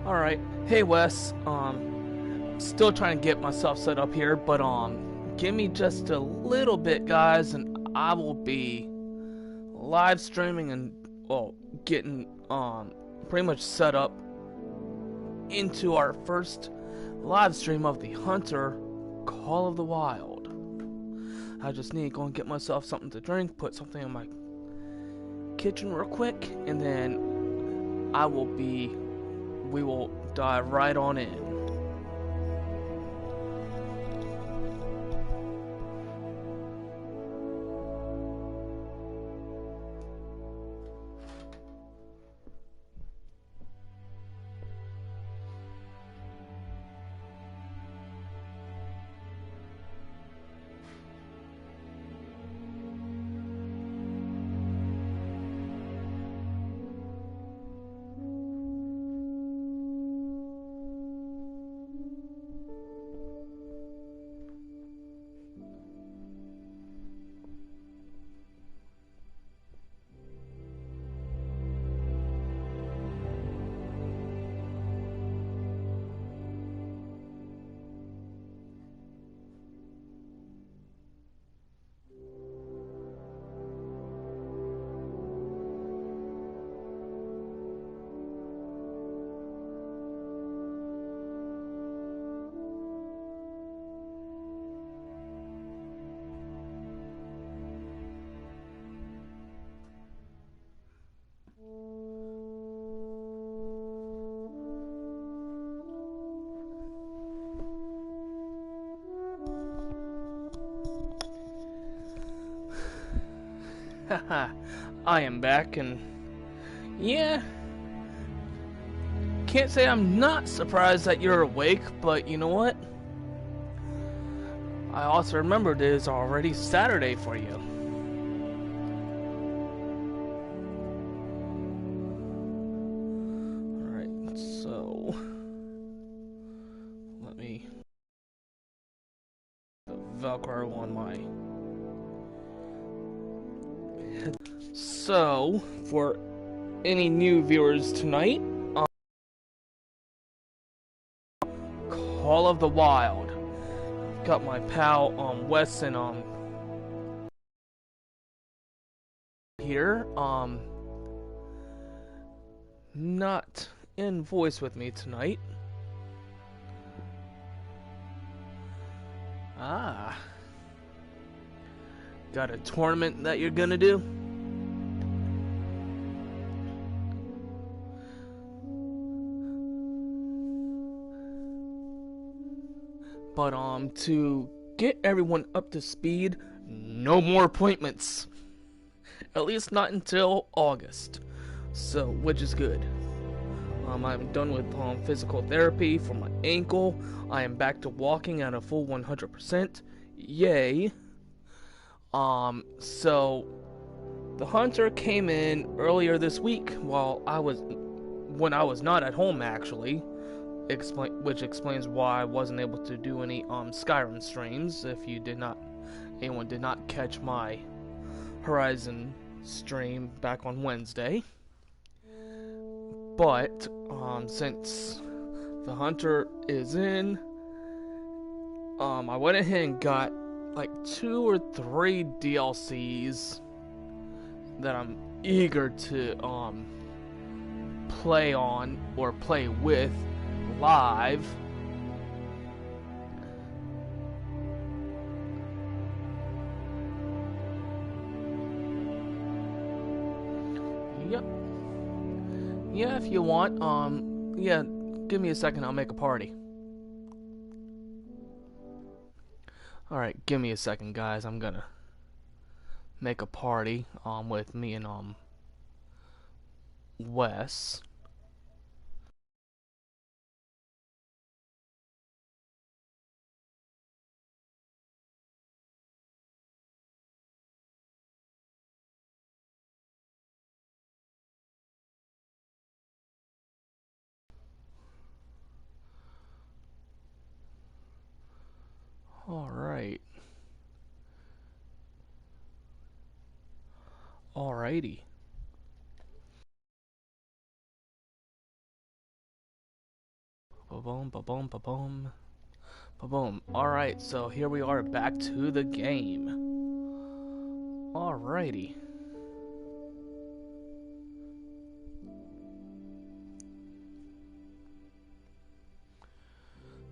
Alright. Hey Wes, still trying to get myself set up here, but give me just a little bit, guys, and I will be live streaming and getting pretty much set up into our first live stream of the Hunter Call of the Wild. I just need to go and get myself something to drink, put something in my kitchen real quick, and then we will dive right on in. Haha, I am back, and yeah, can't say I'm not surprised that you're awake, but you know what? I also remembered it is already Saturday for you. Alright, so let me Velcro on my. So, for any new viewers tonight, Call of the Wild. Got my pal Wes and here. Not in voice with me tonight. Got a tournament that you're gonna do? But to get everyone up to speed, no more appointments. At least not until August. So, which is good. I'm done with physical therapy for my ankle. I am back to walking at a full 100%. Yay. So the Hunter came in earlier this week when I was not at home, actually. Which explains why I wasn't able to do any Skyrim streams. If anyone did not catch my Horizon stream back on Wednesday. But since the Hunter is in, I went ahead and got like 2 or 3 DLCs that I'm eager to play on or play with live. Yep. Yeah, if you want, yeah, give me a second, I'll make a party. Alright, give me a second, guys, I'm gonna make a party, with me and, Wes. Alright. Alrighty. Ba-boom, ba-boom, ba-boom, ba-boom. Alright, so here we are back to the game. Alrighty.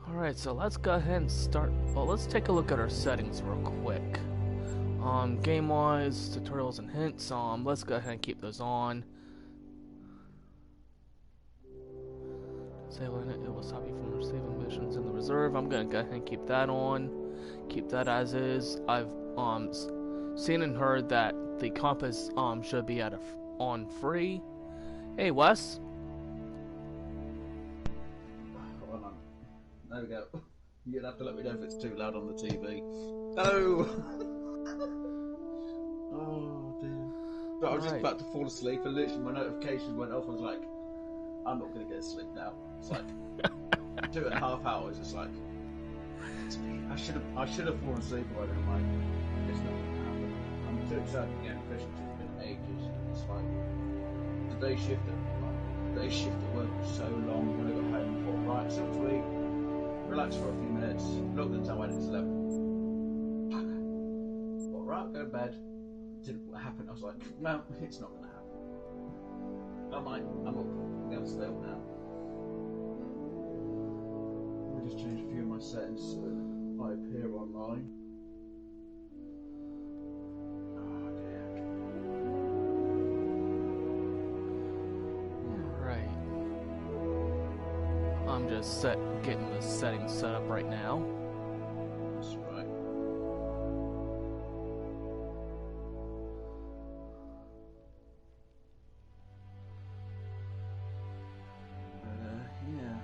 Alright, so let's go ahead and start. Well, let's take a look at our settings real quick. Game-wise, tutorials and hints, let's go ahead and keep those on. Sailing it will stop you from receiving missions in the reserve. I'm gonna go ahead and keep that on. Keep that as is. I've seen and heard that the compass should be on free. Hey Wes. Hold on. There we go. You're gonna have to let me know if it's too loud on the TV. Hello. Oh dear. But I was just about to fall asleep and literally my notification went off. I was like, I'm not going to get sleep now. It's like 2.5 hours. It's like I should have fallen asleep already. I'm like, it's not going to happen. I'm too excited to get fishing. It's been ages. It's like the day shift at work was so long. When I got home, I thought, right, so to eat, relax for a few minutes. Looked at the time, it's 11. Thought, right, go to bed. Didn't happen. I was like, no, it's not going to happen. I'm up. I'm still now. Let me just change a few of my settings so I appear online. Oh dear. Alright. I'm just getting the settings set up right now. That's right. Yeah.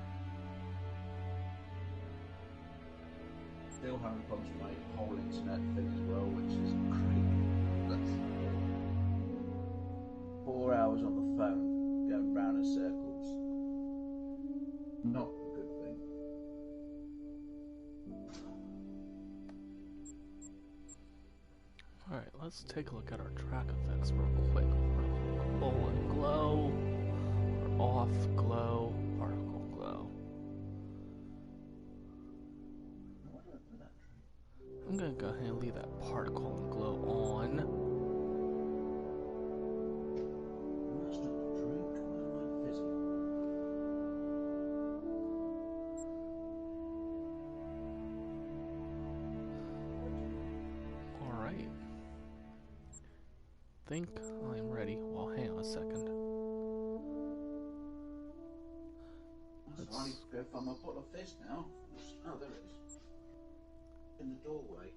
Still having problems with my whole internet thing as well, which is crazy. That's 4 hours on the phone going round in circles. Not a good thing. Alright, let's take a look at our track effects real quick. Full and glow, or off, glow, particle glow. I'm gonna go ahead and leave that particle and glow on. That's not a drink. Why am I fizzy? Alright. Think I'm ready. Well, hang on a second. I need to go find my bottle of fizz now. Oh, there it is. In the doorway.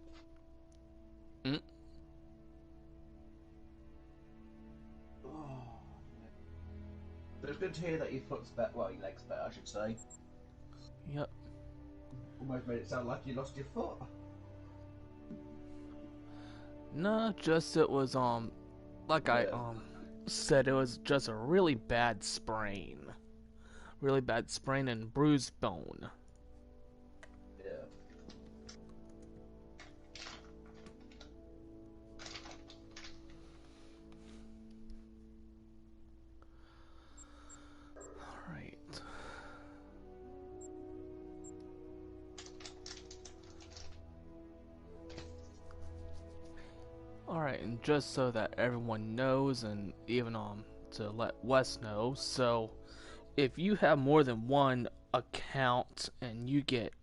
Oh. But it's good to hear that your foot's better. Well, your leg's better, I should say. Yep. Almost made it sound like you lost your foot. No, just it was like I said, it was just a really bad sprain. Really bad sprain and bruised bone. Yeah. Alright. Alright, and just so that everyone knows, and even to let Wes know, so if you have more than one account and you get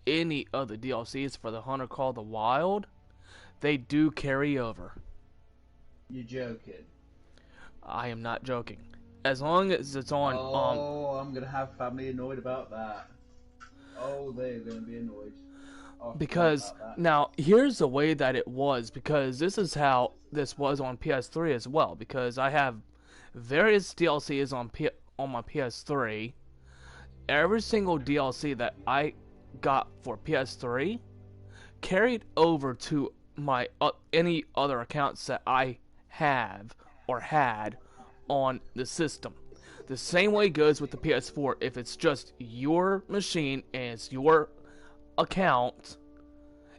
any of the DLCs for the Hunter Call the Wild, they do carry over. You're joking. I am not joking. As long as it's on. I'm gonna have family annoyed about that. Oh, they're gonna be annoyed. Because now here's the way that it was. Because this is how this was on PS3 as well. Because I have various DLCs on my PS3. Every single DLC that I got for PS3 carried over to my any other accounts that I have or had on the system. The same way goes with the PS4. If it's just your machine and it's your account,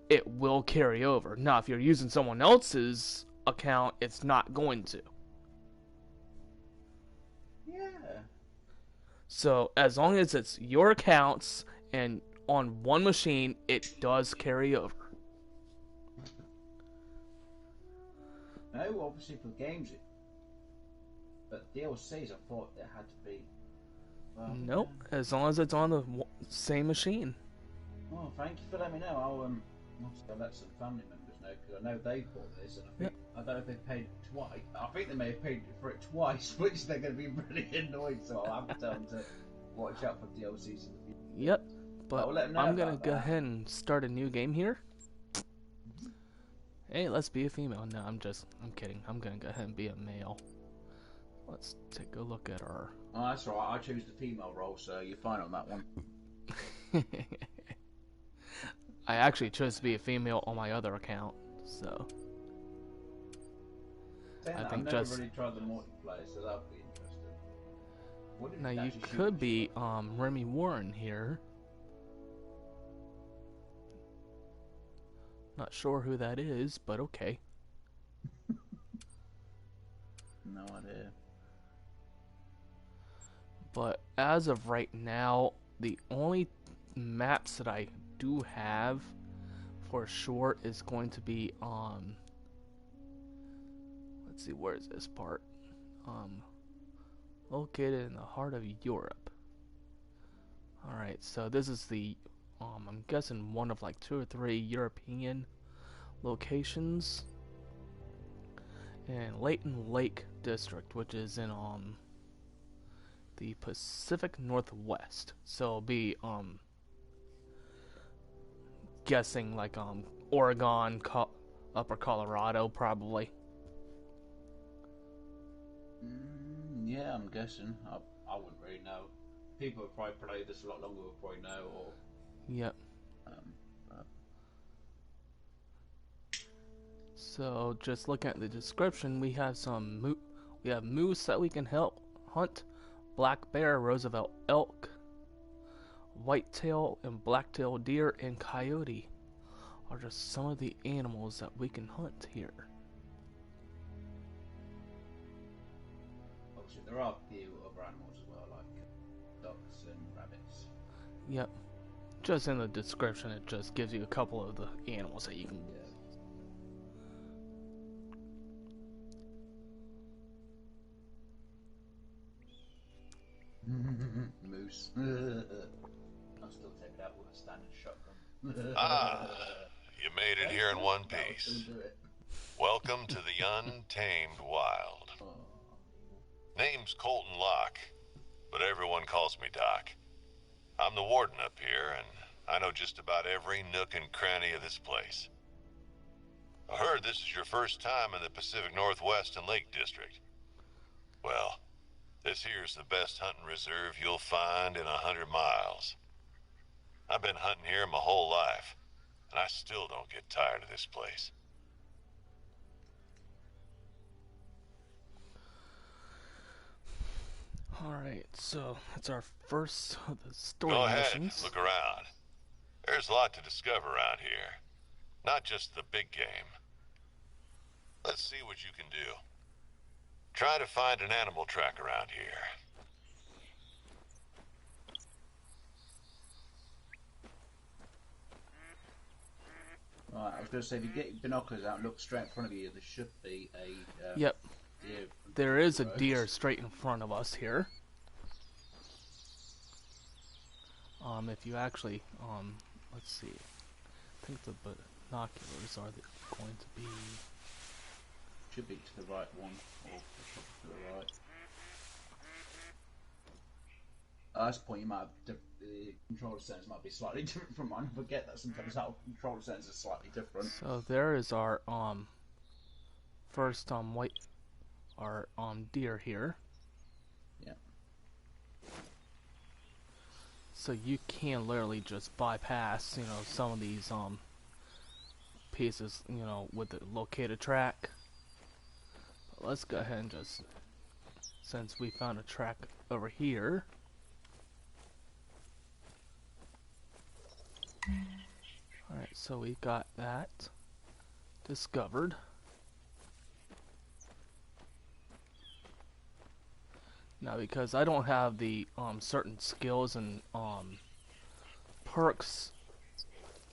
it will carry over. Now, if you're using someone else's account, it's not going to. Yeah. So as long as it's your accounts and on one machine, it does carry over. No, obviously for games, but DLCs, I thought it had to be. Well, Nope, as long as it's on the same machine. Oh, thank you for letting me know. I'll let some family members know because I know they bought this, and I think I don't know if they paid it twice. I think they may have paid for it twice, which they're going to be really annoyed. So I'll have to tell them to watch out for DLCs in the future. Yep, but I'm gonna go that. ahead and start a new game here. Hey, let's be a female. No, I'm kidding. I'm gonna go ahead and be a male. Let's take a look at our... Oh, that's all right. I choose the female role, so you're fine on that one. I actually chose to be a female on my other account, so... I've never really tried the multiplayer, so that would be interesting. Now you could be Remy Warren here. Not sure who that is, but okay. No idea. But as of right now, the only maps that I do have for sure is going to be let's see, where is this part? Located in the heart of Europe. Alright, so this is the I'm guessing one of like 2 or 3 European locations. And Layton Lake District, which is in the Pacific Northwest. So it'll be guessing like Oregon, Upper Colorado probably. Yeah, I'm guessing. I wouldn't really know. People who probably played this a lot longer will probably know. Or yep. So just looking at the description, we have moose that we can hunt, black bear, Roosevelt elk, whitetail and blacktail deer, and coyote are just some of the animals that we can hunt here. Obviously, there are a few other animals as well, like ducks and rabbits. Yep. Just in the description, it just gives you a couple of the animals that you can. Yeah. Moose. I'll still take it out with a standard shotgun. You made it here in one piece. Welcome to the untamed wild. Name's Colton Locke, but everyone calls me Doc. I'm the warden up here, and I know just about every nook and cranny of this place. I heard this is your first time in the Pacific Northwest and Lake District. Well, this here's the best hunting reserve you'll find in 100 miles. I've been hunting here my whole life, and I still don't get tired of this place. Alright, so that's our first of the story Go ahead, missions. look around. There's a lot to discover around here. Not just the big game. Let's see what you can do. Try to find an animal track around here. Right, I was going to say, if you get your binoculars out and look straight in front of you, there should be a Yep. deer. There is a deer straight in front of us here. If you actually, let's see. I think the binoculars are going to be... Should be to the right one, or to the right. At this point, you might have the controller settings might be slightly different from mine. I forget that sometimes our controller settings are slightly different. So there is our first deer here. Yeah. So you can literally just bypass, some of these pieces, with the located track. But let's go ahead and just, since we found a track over here. Alright, so we got that discovered. Now, because I don't have the certain skills and perks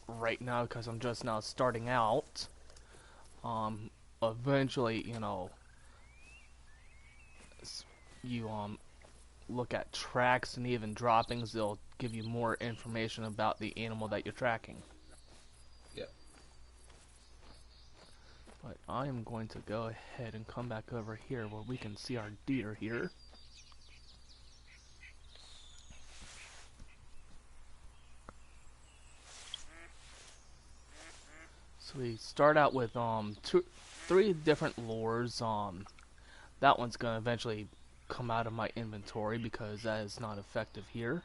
right now, because I'm just now starting out. Eventually, you know, you look at tracks and even droppings, they'll give you more information about the animal that you're tracking. Yep. But I am going to go ahead and come back over here where we can see our deer here. So we start out with three different lures. That one's gonna eventually come out of my inventory because that is not effective here.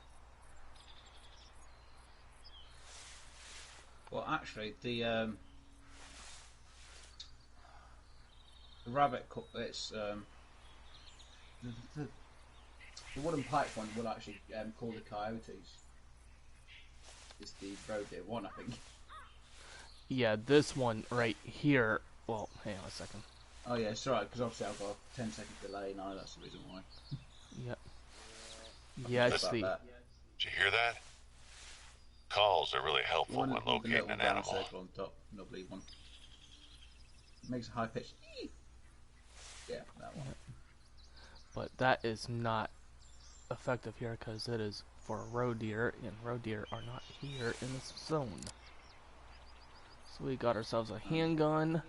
Well, actually, the rabbit, it's the wooden pipe one will actually call the coyotes. It's the road deer one, I think. Yeah, this one right here. Well, hang on a second. Oh yeah, it's alright, because obviously I've got a 10-second delay now, that's the reason why. Yep. Yeah, it's the... Did you hear that? Calls are really helpful when locating an animal. Circle on top, no bleed one. It makes a high pitch. Yeah, that one. But that is not effective here because it is for roe deer, and roe deer are not here in this zone. So we got ourselves a handgun.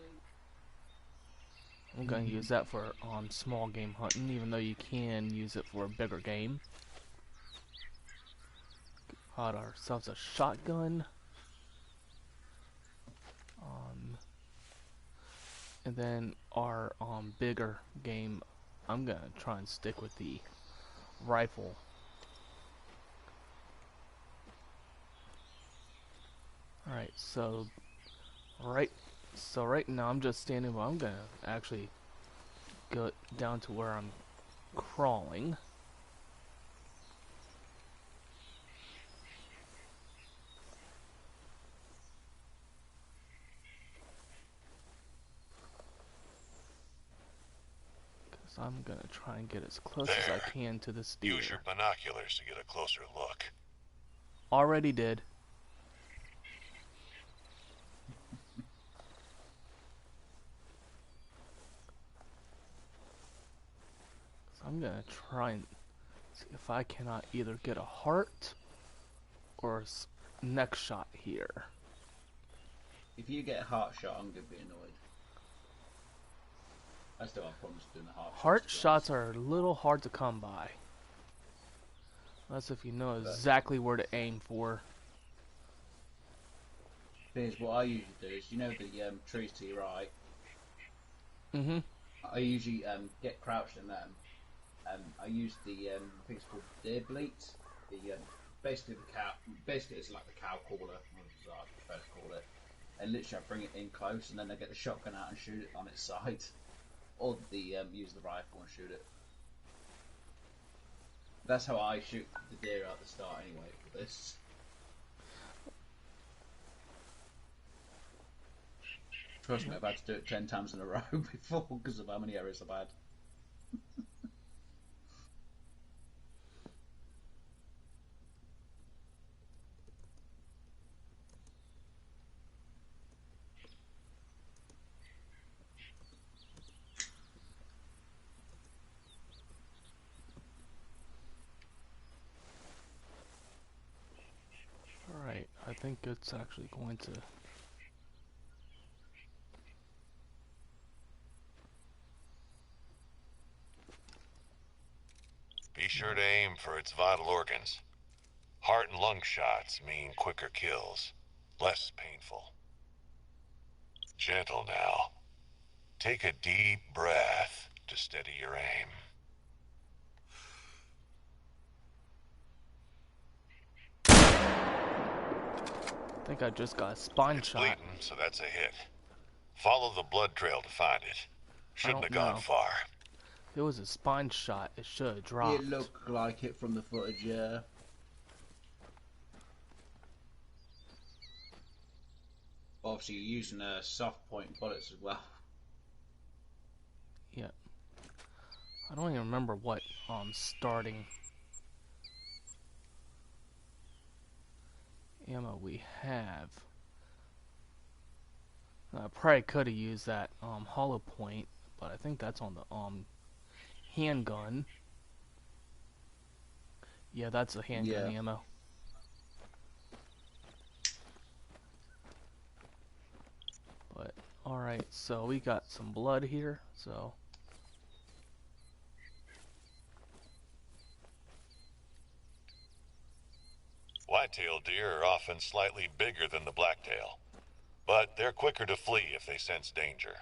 I'm going to use that for small game hunting, even though you can use it for bigger game. Got ourselves a shotgun. And then our bigger game, I'm going to try and stick with the rifle. Alright, so right now I'm just standing, but I'm gonna actually go down to where I'm crawling. Because I'm gonna try and get as close as I can to this deer. Use your binoculars to get a closer look. Already did. I'm gonna try and see if I cannot either get a heart or a neck shot here. If you get a heart shot, I'm gonna be annoyed. I still have problems doing the heart shots are a little hard to come by. That's if you know exactly where to aim for. Here's what I usually do: is you know the trees to your right. Mm-hmm. I usually get crouched in them. I use the I think it's called deer bleat. The basically the cow. Basically, it's like the cow caller, as I prefer to call it. And literally, I bring it in close, and then I get the shotgun out and shoot it on its side, or use the rifle and shoot it. That's how I shoot the deer at the start, anyway. For this. Trust me, I've had to do it 10 times in a row before because of how many errors I've had. Alright, I think it's actually going to... Be sure to aim for its vital organs. Heart and lung shots mean quicker kills, less painful. Gentle now. Take a deep breath to steady your aim. I think I just got a spine shot. Bleeding, so that's a hit. Follow the blood trail to find it. Shouldn't have gone far. If it was a spine shot, it should have dropped. It looked like it from the footage, yeah. Obviously, you're using soft point bullets as well. Yeah. I don't even remember what starting ammo we have. I probably could have used that hollow point, but I think that's on the handgun. Yeah, that's a handgun ammo. But alright, so we got some blood here, so Whitetail deer are often slightly bigger than the blacktail, but they're quicker to flee if they sense danger.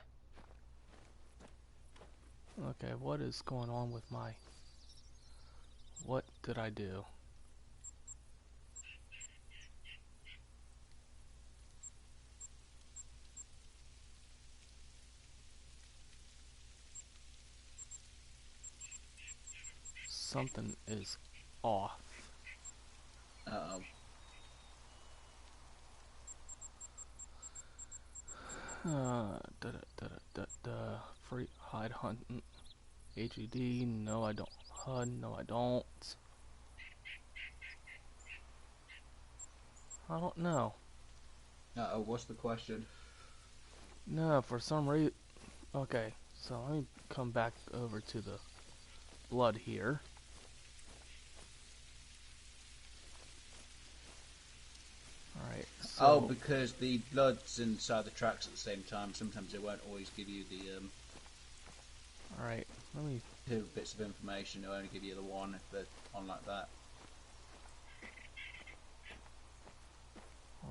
okay, what is going on with my... What did I do? Something is off. Uh-oh. Free hide hunt. HED. No, I don't. HUD. No, I don't. I don't know. Uh-oh, what's the question? No, for some reason. Okay, so let me come back over to the blood here. Alright, so... Oh, because the blood's inside the tracks at the same time. Sometimes it won't always give you the Alright, let me... 2 bits of information. It'll only give you the 1 if they're on like that.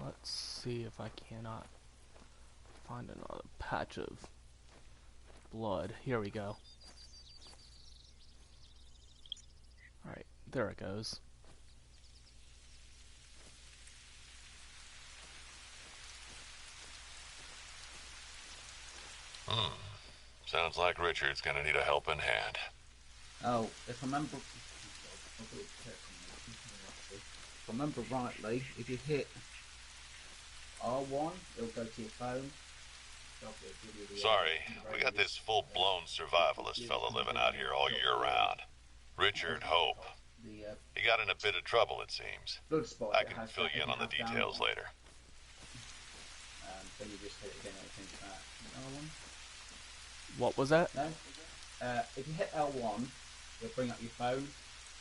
Let's see if I cannot find another patch of blood. Here we go. Alright, there it goes. Sounds like Richard's gonna need a helping hand. Oh, if I remember rightly, if you hit R1, it'll go to your phone. Sorry, we got this full-blown survivalist fella living out here all year round. Richard Hope. He got in a bit of trouble, it seems. I can fill you in on the details later. Then you just hit it again, I think that. R1? What was that? No? If you hit L1, it'll bring up your phone.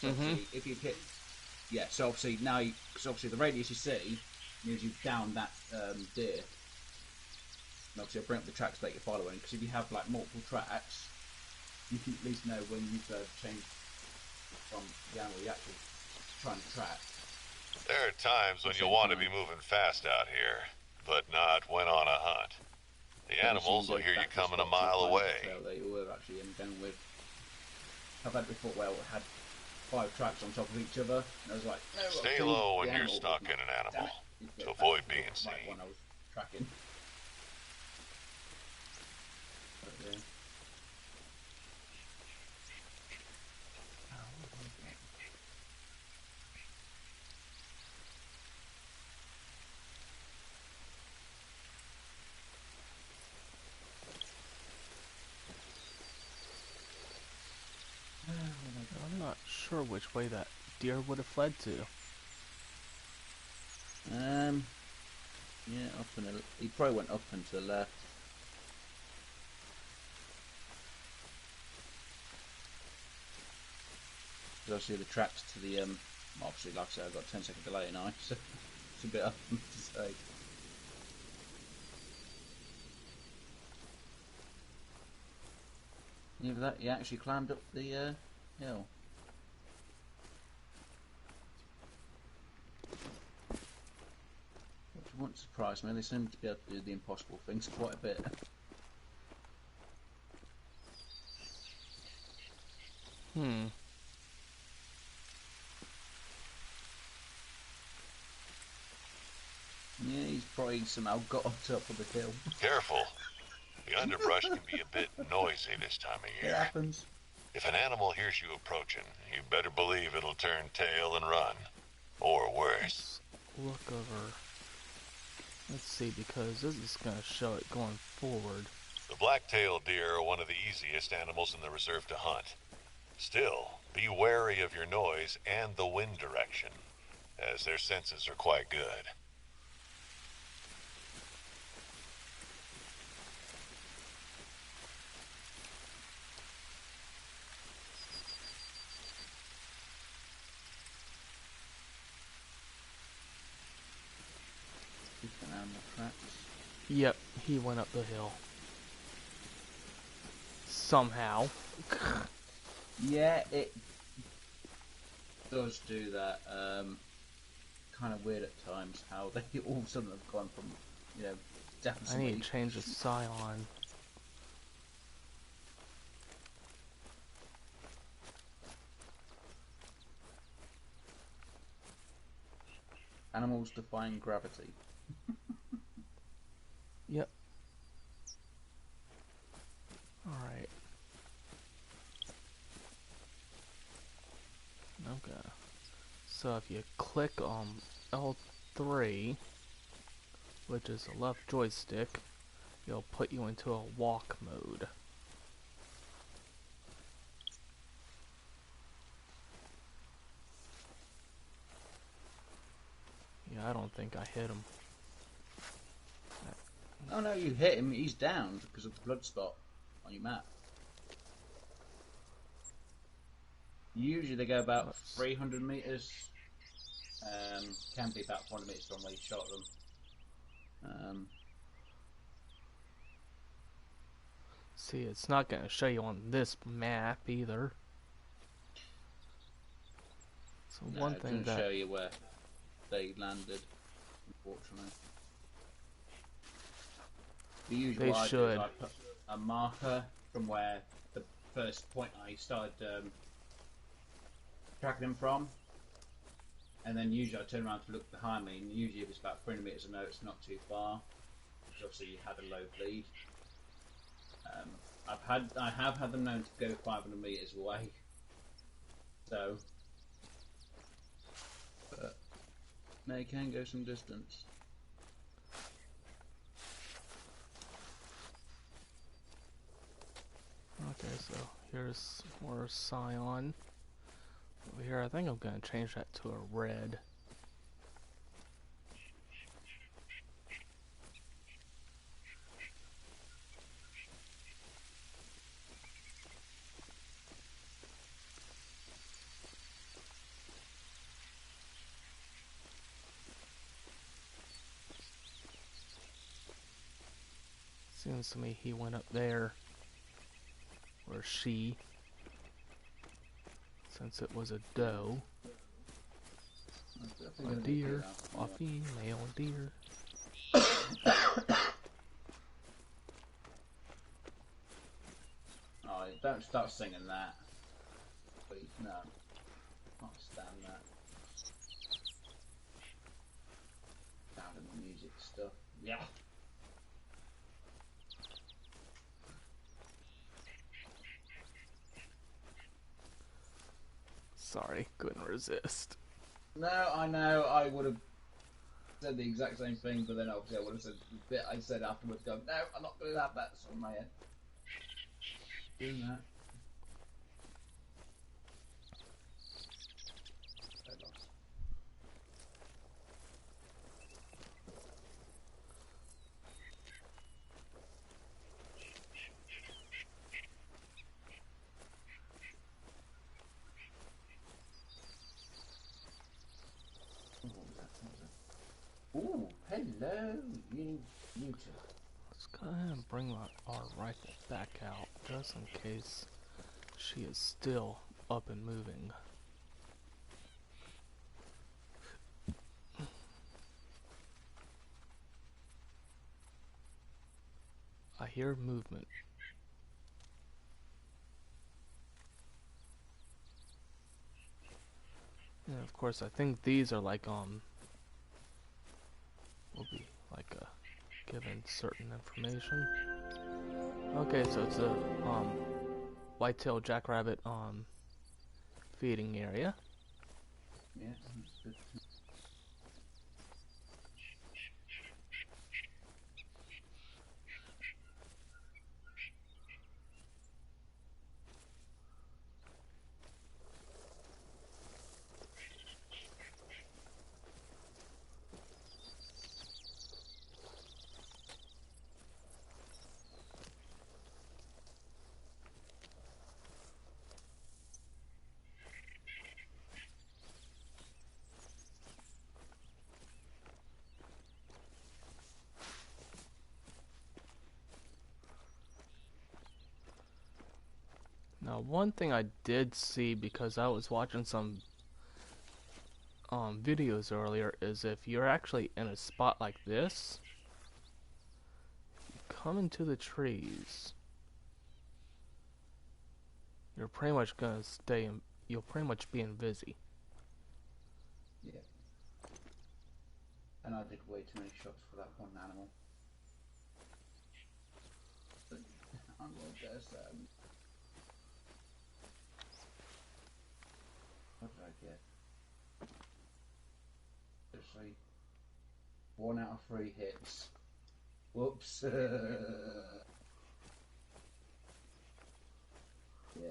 So if you hit... Yeah, so obviously now, because obviously the radius you see means you've downed that deer. And obviously it'll bring up the tracks that you're following, because if you have like multiple tracks, you can at least know when you've changed from the animal you're actually trying to track. There are times when you want to be moving fast out here, but not when on a hunt. The animals will hear you coming a mile away. That you were actually in down with. I've had before where it had 5 tracks on top of each other, and I was like, no, stay low when you're stalking an animal to avoid being seen. Like when I was tracking. But, yeah. I'm not sure which way that deer would have fled to. Yeah, up and he probably went up and to the left. Because obviously the tracks to the obviously like I said I've got a 10-second delay now, so it's a bit up to say. Yeah, but that he actually climbed up the hill. Which won't surprise me, they seem to be able to do the impossible things quite a bit. Yeah, he's probably somehow got on top of the hill. Careful. The underbrush can be a bit noisy this time of year. It happens. If an animal hears you approaching, you better believe it'll turn tail and run. Or worse. Let's look over. Let's see, because this is going to show it going forward. The blacktail deer are one of the easiest animals in the reserve to hunt. Still, Be wary of your noise and the wind direction, as their senses are quite good. Keep an animal tracks. Yep, he went up the hill. Somehow. Yeah, it does do that. Kind of weird at times how they all of a sudden have gone from, you know, I definitely. need to change the scion. Animals defying gravity. Yep. Alright. Okay. So if you click on L3, which is the left joystick, it'll put you into a walk mode. Yeah, I don't think I hit him. Oh no, you hit him. He's down because of the blood spot on your map. Usually they go about 300 meters. Can be about 400 meters from where you shot them. See, it's not going to show you on this map either. So No, one it thing doesn't that show you where they landed, unfortunately. The usual They I do should. is I put a marker from where the first point I started tracking them from, and then usually I turn around to look behind me, and usually if it's about 300 meters, I know it's not too far, because obviously you had a low bleed. I have had them known to go 500 meters away, so but they can go some distance. Okay, so here's more cyan. Over here, I think I'm going to change that to a red. Seems to me he went up there. Or she. Since it was a doe. A deer. A female deer. Oh, don't start singing that. Please, no. Can't stand that. Sound of the music stuff. Yeah. Sorry, couldn't resist. No, I know, I would have said the exact same thing, but then obviously I would have said the bit I said afterwards, go, no, I'm not going to have that on my head. Doing that. So lost. Ooh, hello, you two. Let's go ahead and bring our rifle back out, just in case she is still up and moving. I hear movement. And of course, I think these are like will be like given certain information. Okay, so it's a Whitetail Jackrabbit feeding area. Yeah, that's good. Now, one thing I did see, because I was watching some videos earlier, is if you're actually in a spot like this, you come into the trees, you're pretty much gonna stay in, you'll pretty much be invisi. Yeah. And I did way too many shots for that one animal. I'm going to guess what did I get? Actually, 1 out of 3 hits. Whoops. Yeah,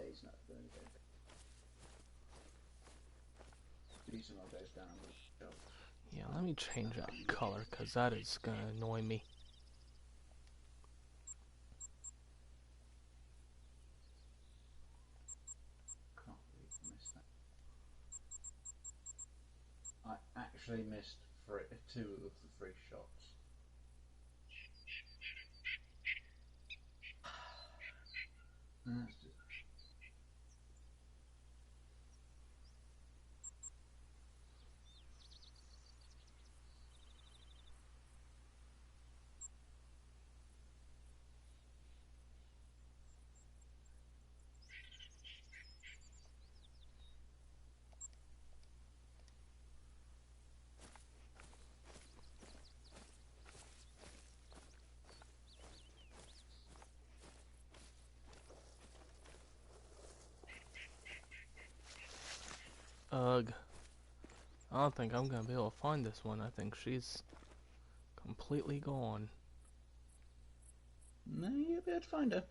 he's not doing good. Decent one goes down with the shot. Yeah, let me change that color, because that is gonna annoy me. Can't believe I missed that. I actually missed 2 of the 3 shots. That's just... Ugh. I don't think I'm gonna be able to find this one. I think she's completely gone. No, you'll be able to find her.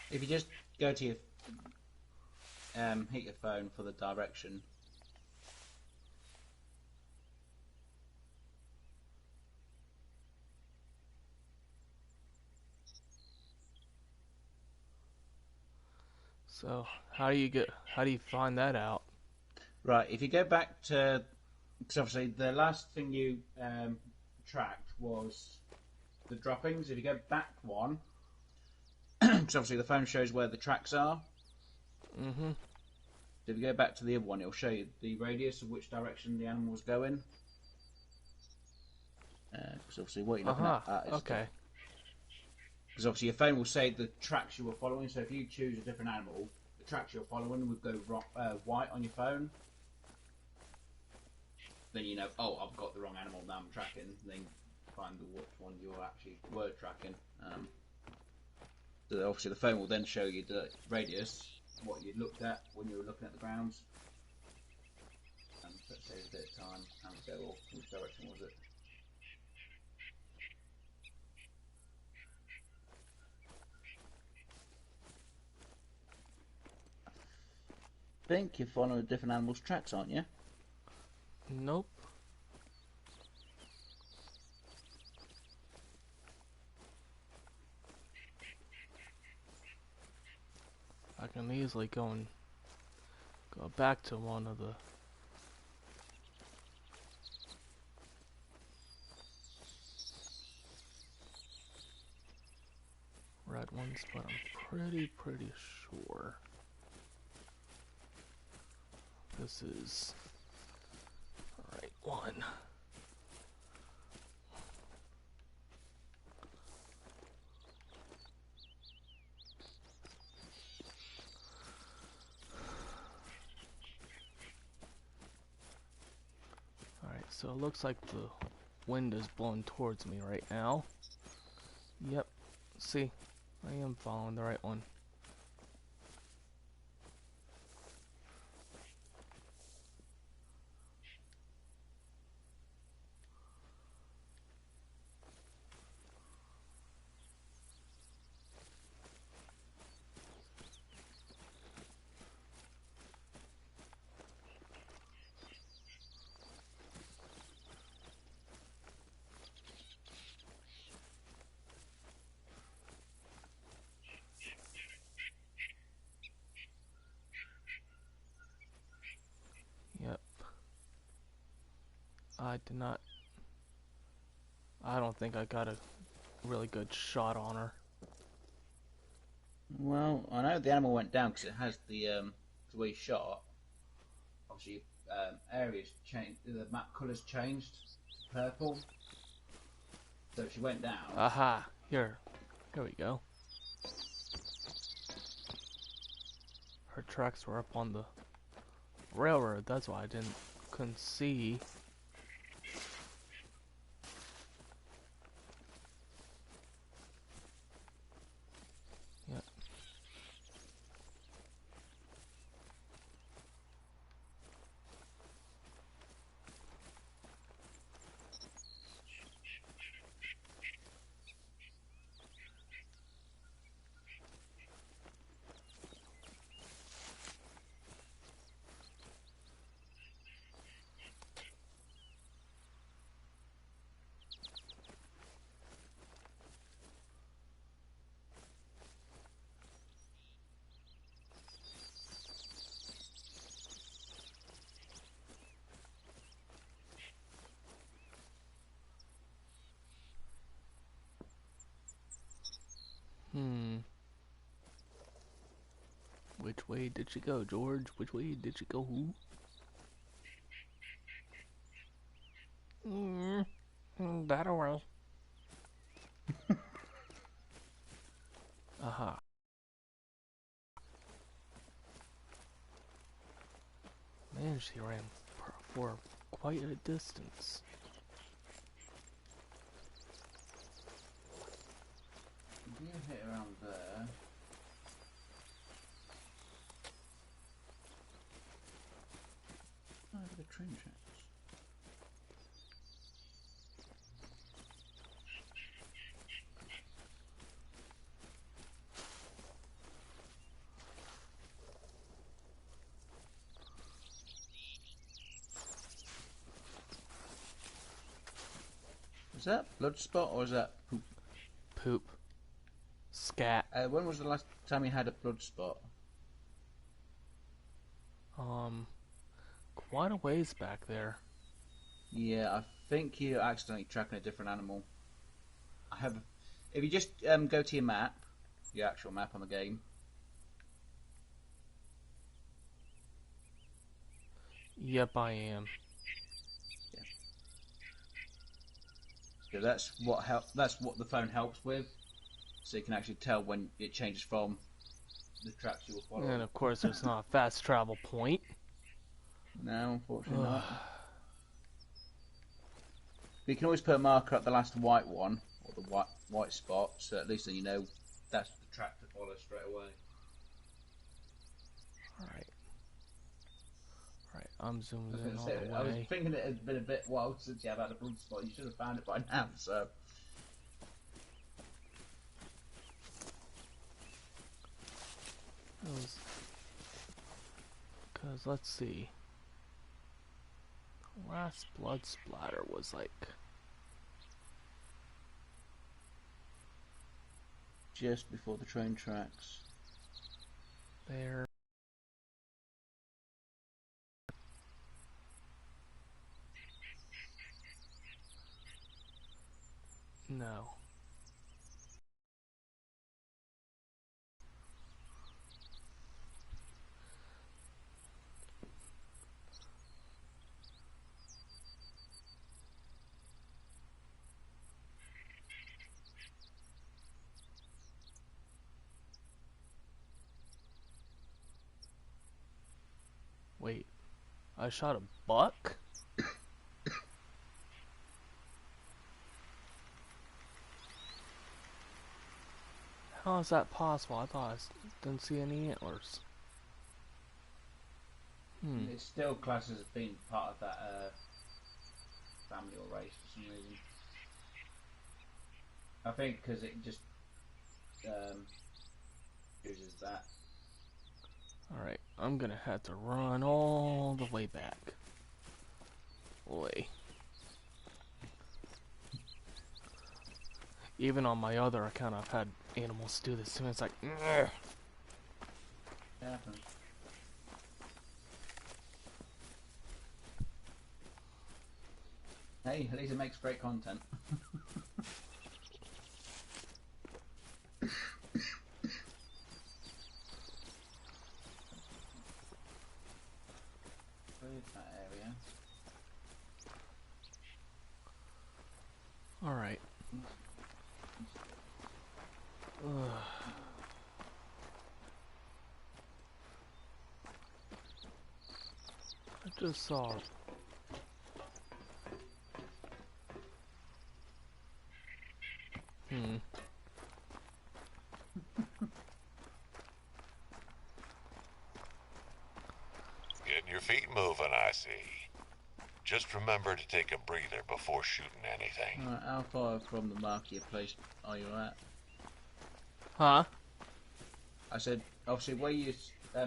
If you just go to your hit your phone for the direction. So, how do you find that out? Right, if you go back to, because obviously the last thing you tracked was the droppings. If you go back one, because obviously the phone shows where the tracks are. Mm-hmm. So if you go back to the other one, it'll show you the radius of which direction the animal was going. Because obviously what you're looking at is... Okay. Because obviously your phone will say the tracks you were following, so if you choose a different animal, the tracks you're following would go white on your phone. Then you know, oh, I've got the wrong animal now I'm tracking. Then find which one you actually were tracking. So obviously the phone will then show you the radius, what you looked at when you were looking at the grounds. And that saves a bit of time and go, well, which direction was it? I think you're following a different animal's tracks, aren't you? Nope. I can easily go back to one of the red ones, but I'm pretty sure this is the right one. Alright, so it looks like the wind is blowing towards me right now. Yep, see, I am following the right one. Yep. I don't think I got a really good shot on her. Well, I know the animal went down because it has the way shot. Obviously, areas changed. The map colours changed to purple. So she went down. Aha! Here we go. Her tracks were up on the railroad. That's why I couldn't see. Yep. Which way did she go, George? Which way did she go? That away. Aha. Man, she ran for quite a distance. You hit around there. Oh, the train tracks. Is that blood spot or is that poop? Poop. Scat. When was the last time you had a blood spot? Quite a ways back there. Yeah, I think you're accidentally tracking a different animal. If you just go to your map, your actual map on the game. Yep, I am. Yeah. So that's what the phone helps with, so you can actually tell when it changes from the tracks you were following. And of course, there's not a fast travel point. No, unfortunately not. But you can always put a marker at the last white one, or the white spot, so at least then you know that's the track to follow straight away. Alright, I'm zooming in all Say, the I was way. thinking it had been a bit while since you had had a blood spot. You should have found it by now, so... Because, let's see. The last blood splatter was like... just before the train tracks. there. No. Wait, I shot a buck? How is that possible? I thought didn't see any antlers. It still classes as being part of that family or race for some reason. I think because it just uses that. Alright, I'm gonna have to run all the way back. Boy. Even on my other account, I've had animals do this to me. It's like, ugh. It happens. Hey, at least it makes great content. Where's that area? Alright. I just saw. Getting your feet moving, I see. Just remember to take a breather before shooting anything. Alright, how far from the marker place are you at? Huh? I said, obviously, where you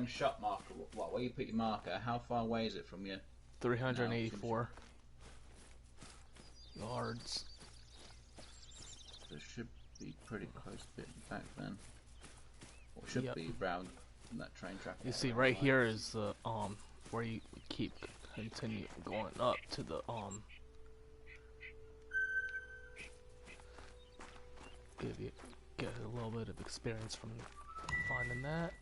shot marker, where you put your marker, how far away is it from you? 384 yards. So it should be pretty close to getting back then. Or should be around that train track. You see, right here is the where you keep continue going up to the get a little bit of experience from finding that.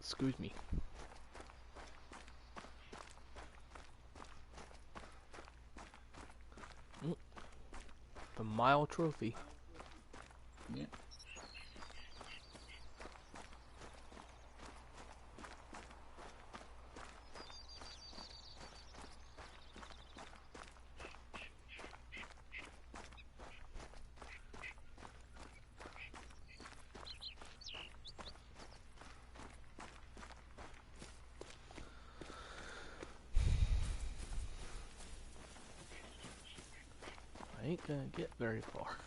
Excuse me. The mile trophy. Yeah. I ain't gonna get very far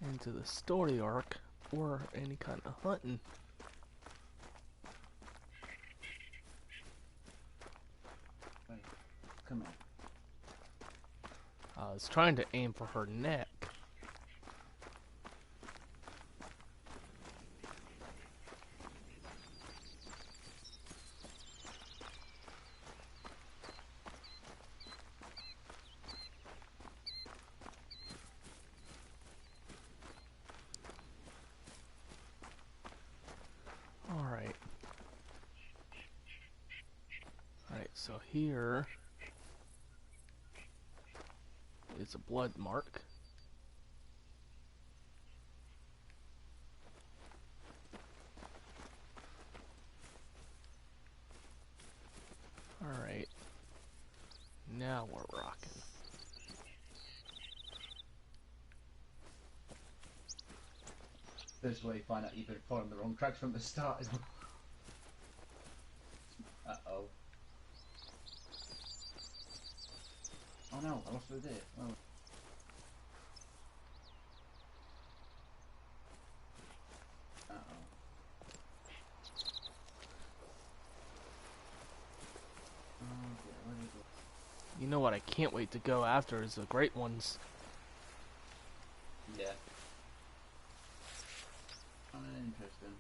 into the story arc or any kind of hunting. Wait, come on. I was trying to aim for her neck. So here is a blood mark. Alright. Now we're rocking. This way you find out you've been following the wrong tracks from the start as well. Uh-oh. Oh no, I lost the deer. Oh. Uh-oh. Oh dear, where did it go? You know what I can't wait to go after is the great ones. Yeah. Interesting.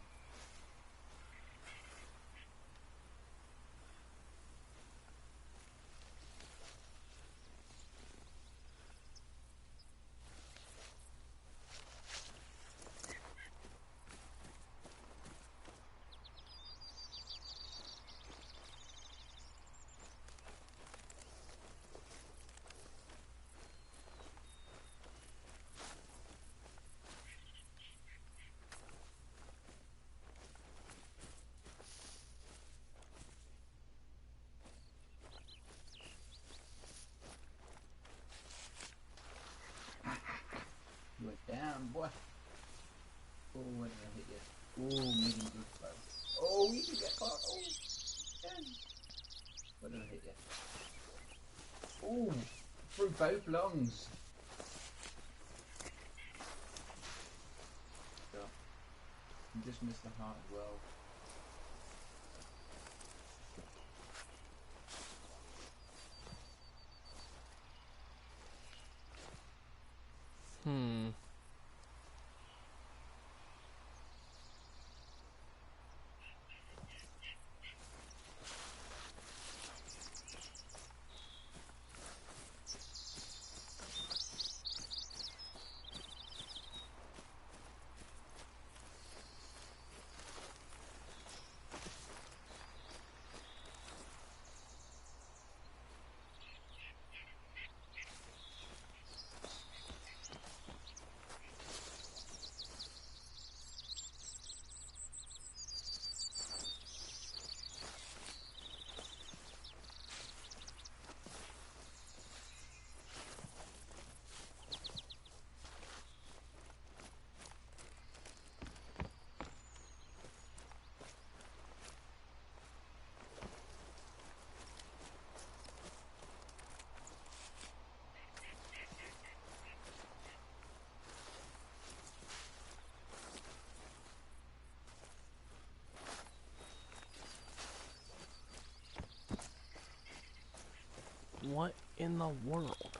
You went down, boy. Oh, when did I hit you? Oh, medium good bow. Oh, you can get far. Oh, damn. When did I hit you? Oh, through both lungs. God. You just missed the heart as well. Hmm. What in the world?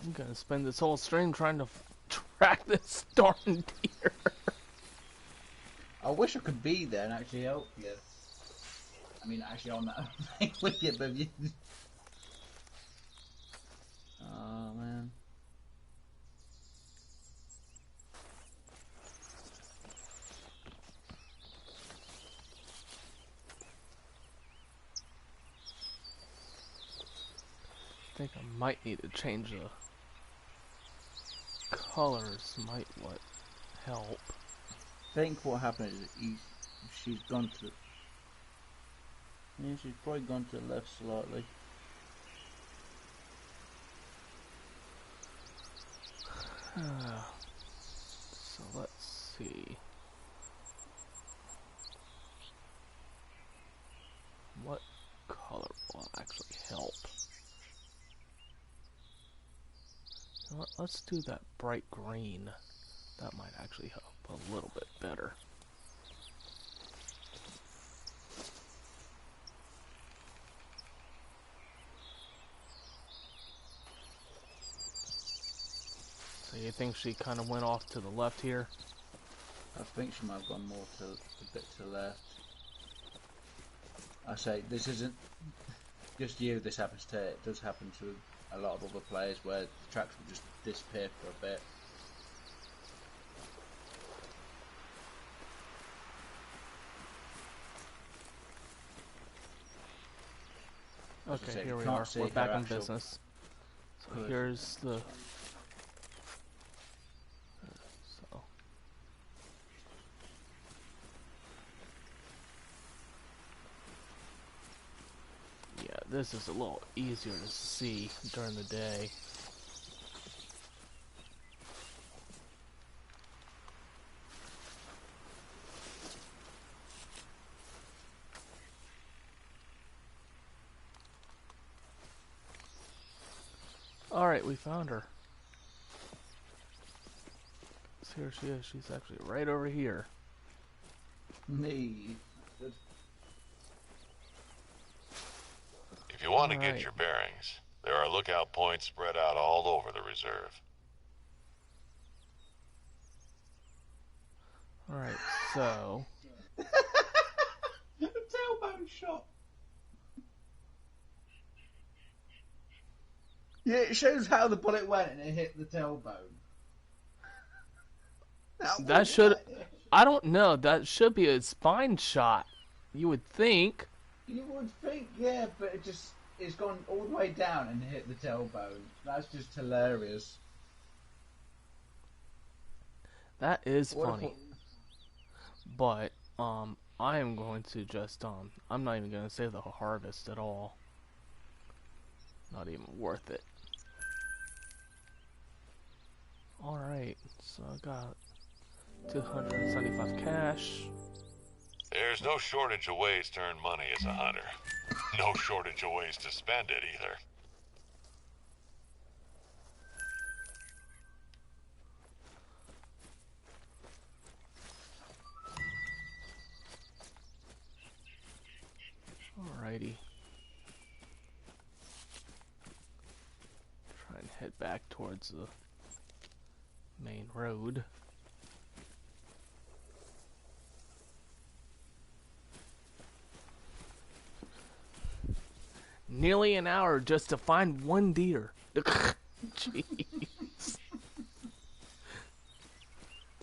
I'm gonna spend this whole stream trying to track this darn deer. I wish I could be there and actually help you. I mean, actually, I'm not with you, but you. Oh man. I think I might need to change the colors. Might what help. I think what happened is she's gone to. Yeah, she's probably gone to the left slightly. So let's see. What color will actually help? You know what, let's do that bright green. That might actually help a little bit better. So you think she kind of went off to the left here? I think she might have gone more to a bit to the left. I say this isn't just you. This happens to. It does happen to a lot of other players where the tracks will just disappear for a bit. Okay, here we are. We're back in business. So here's the... So... Yeah, this is a little easier to see during the day. Alright, we found her. So here she is. She's actually right over here. Me. If you want to get your bearings, there are lookout points spread out all over the reserve. Alright, so... Tailbone shot. Yeah, it shows how the bullet went and it hit the tailbone. That should... I don't know. That should be a spine shot. You would think. You would think, yeah, but it's gone all the way down and hit the tailbone. That's just hilarious. That is funny. But, I am going to just, I'm not even going to save the harvest at all. Not even worth it. Alright, so I got 275 cash. There's no shortage of ways to earn money as a hunter. No shortage of ways to spend it either. Alrighty. head back towards the main road. Nearly an hour just to find one deer. Jeez.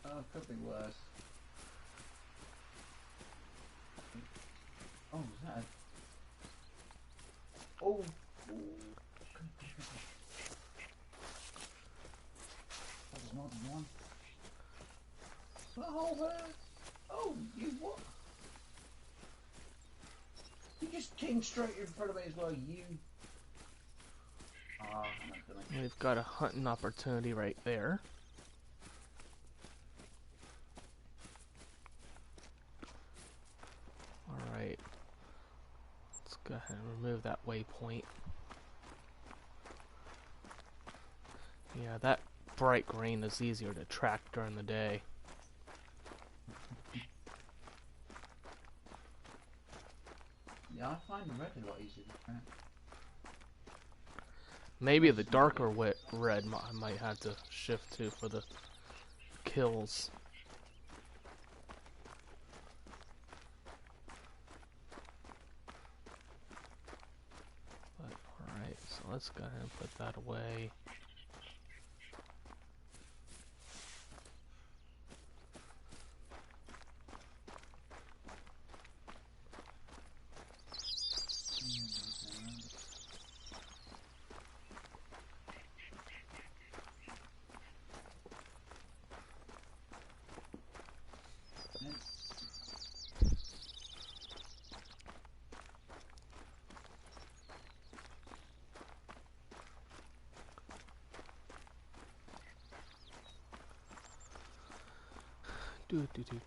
Oh, could be worse. Oh, is that a... Oh, that was more than one. That whole herd? Oh, you what? You just came straight in front of me as well, you. Ah, We've got a hunting opportunity right there. Alright. Let's go ahead and remove that waypoint. Yeah, that bright green is easier to track during the day. Yeah, I find the red a lot easier to track. Maybe the darker red I might have to shift to for the kills. But alright, so let's go ahead and put that away.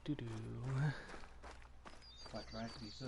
Do. Quite rightly so.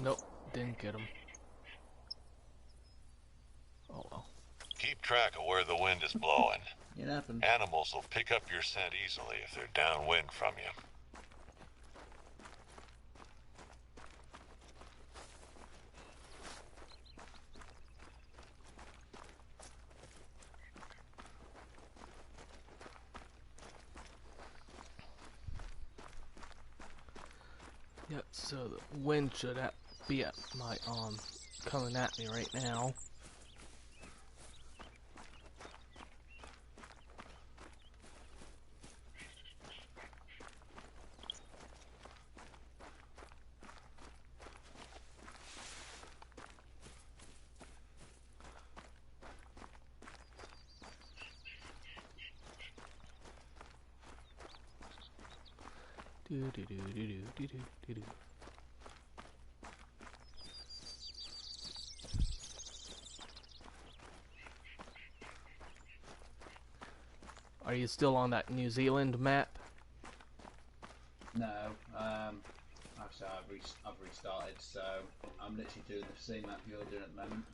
Nope, didn't get him. Oh well. Keep track of where the wind is blowing. It happens. Animals will pick up your scent easily if they're downwind from you. Yep, so the wind should be at my coming at me right now. Do. Are you still on that New Zealand map? No, actually I've restarted, so I'm literally doing the same map you're doing at the moment.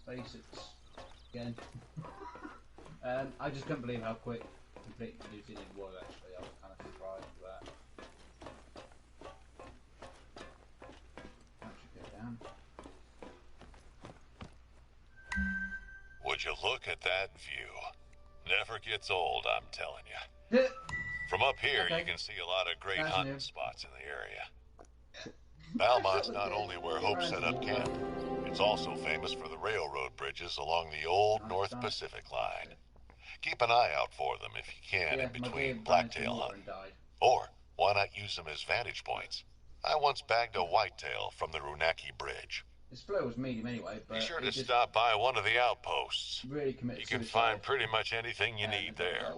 Basics again. I just couldn't believe how quick complete New Zealand was. Actually, I was kind of surprised with that. That should go down. Would you look at that view? Never gets old, I'm telling you. From up here, Okay. you can see a lot of great That's hunting new. spots in the area. Valmont's not only where Hope set up camp, it's also famous for the railroad bridges along the old North Pacific line. Keep an eye out for them if you can in between blacktail hunting. Or why not use them as vantage points? I once bagged a whitetail from the Runaki Bridge. His flow was medium anyway, but be sure to stop by one of the outposts. Really committed. You can find pretty much anything you need there.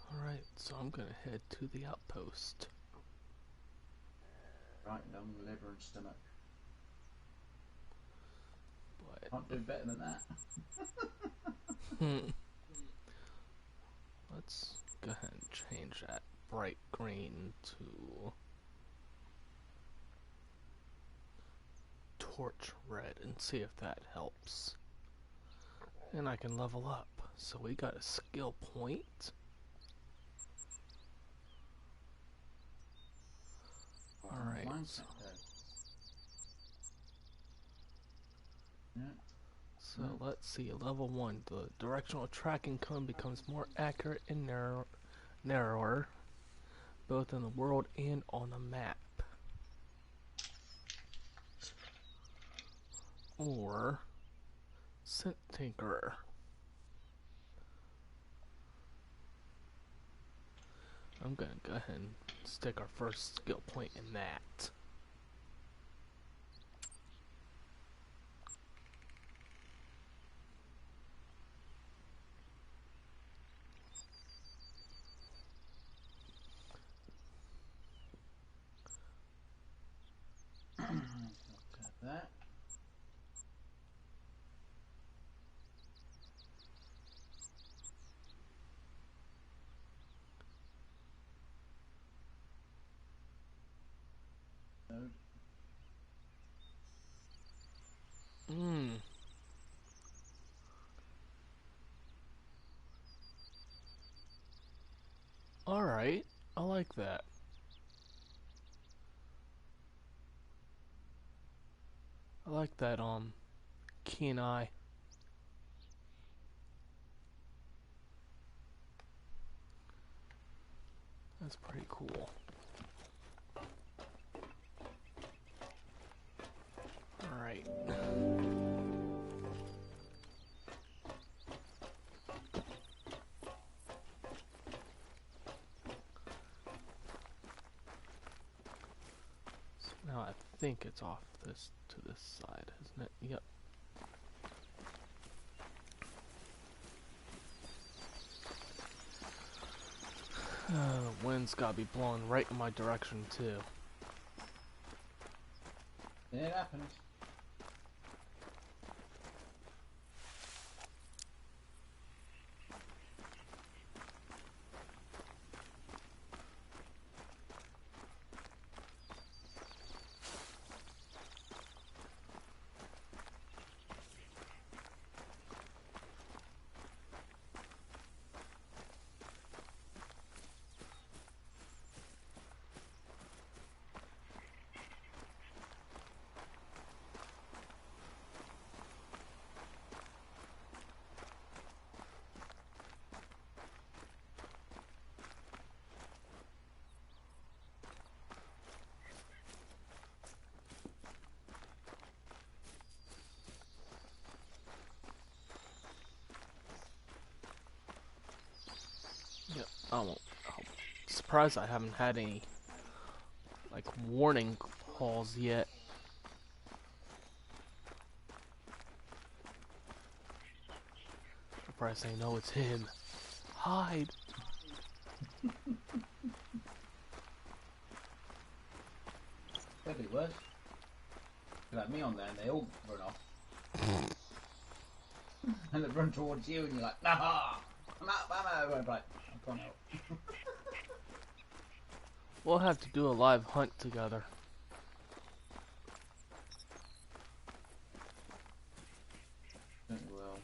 Alright, so I'm gonna head to the outpost. Right, lung, liver, and stomach. But can't do better than that. Let's go ahead and change that bright green to torch red and see if that helps. And I can level up. So we got a skill point. Alright. So let's see, level 1, the directional tracking cone becomes more accurate and narrower, both in the world and on a map. Or Scent Tinkerer. I'm gonna go ahead and stick our first skill point in that. That. Alright, I like that. I like that, keen eye. That's pretty cool. Alright. So now I think it's off this to this side, isn't it? Yep. Wind's gotta be blowing right in my direction too. It happens. Yep. I'm surprised I haven't had any like warning calls yet. Surprised they know it's him. Hide. Could be worse. You have me on there and they all run off. And they run towards you and you're like, nah, I'm out of ammo. I'm like, I've gone out. We'll have to do a live hunt together. Well.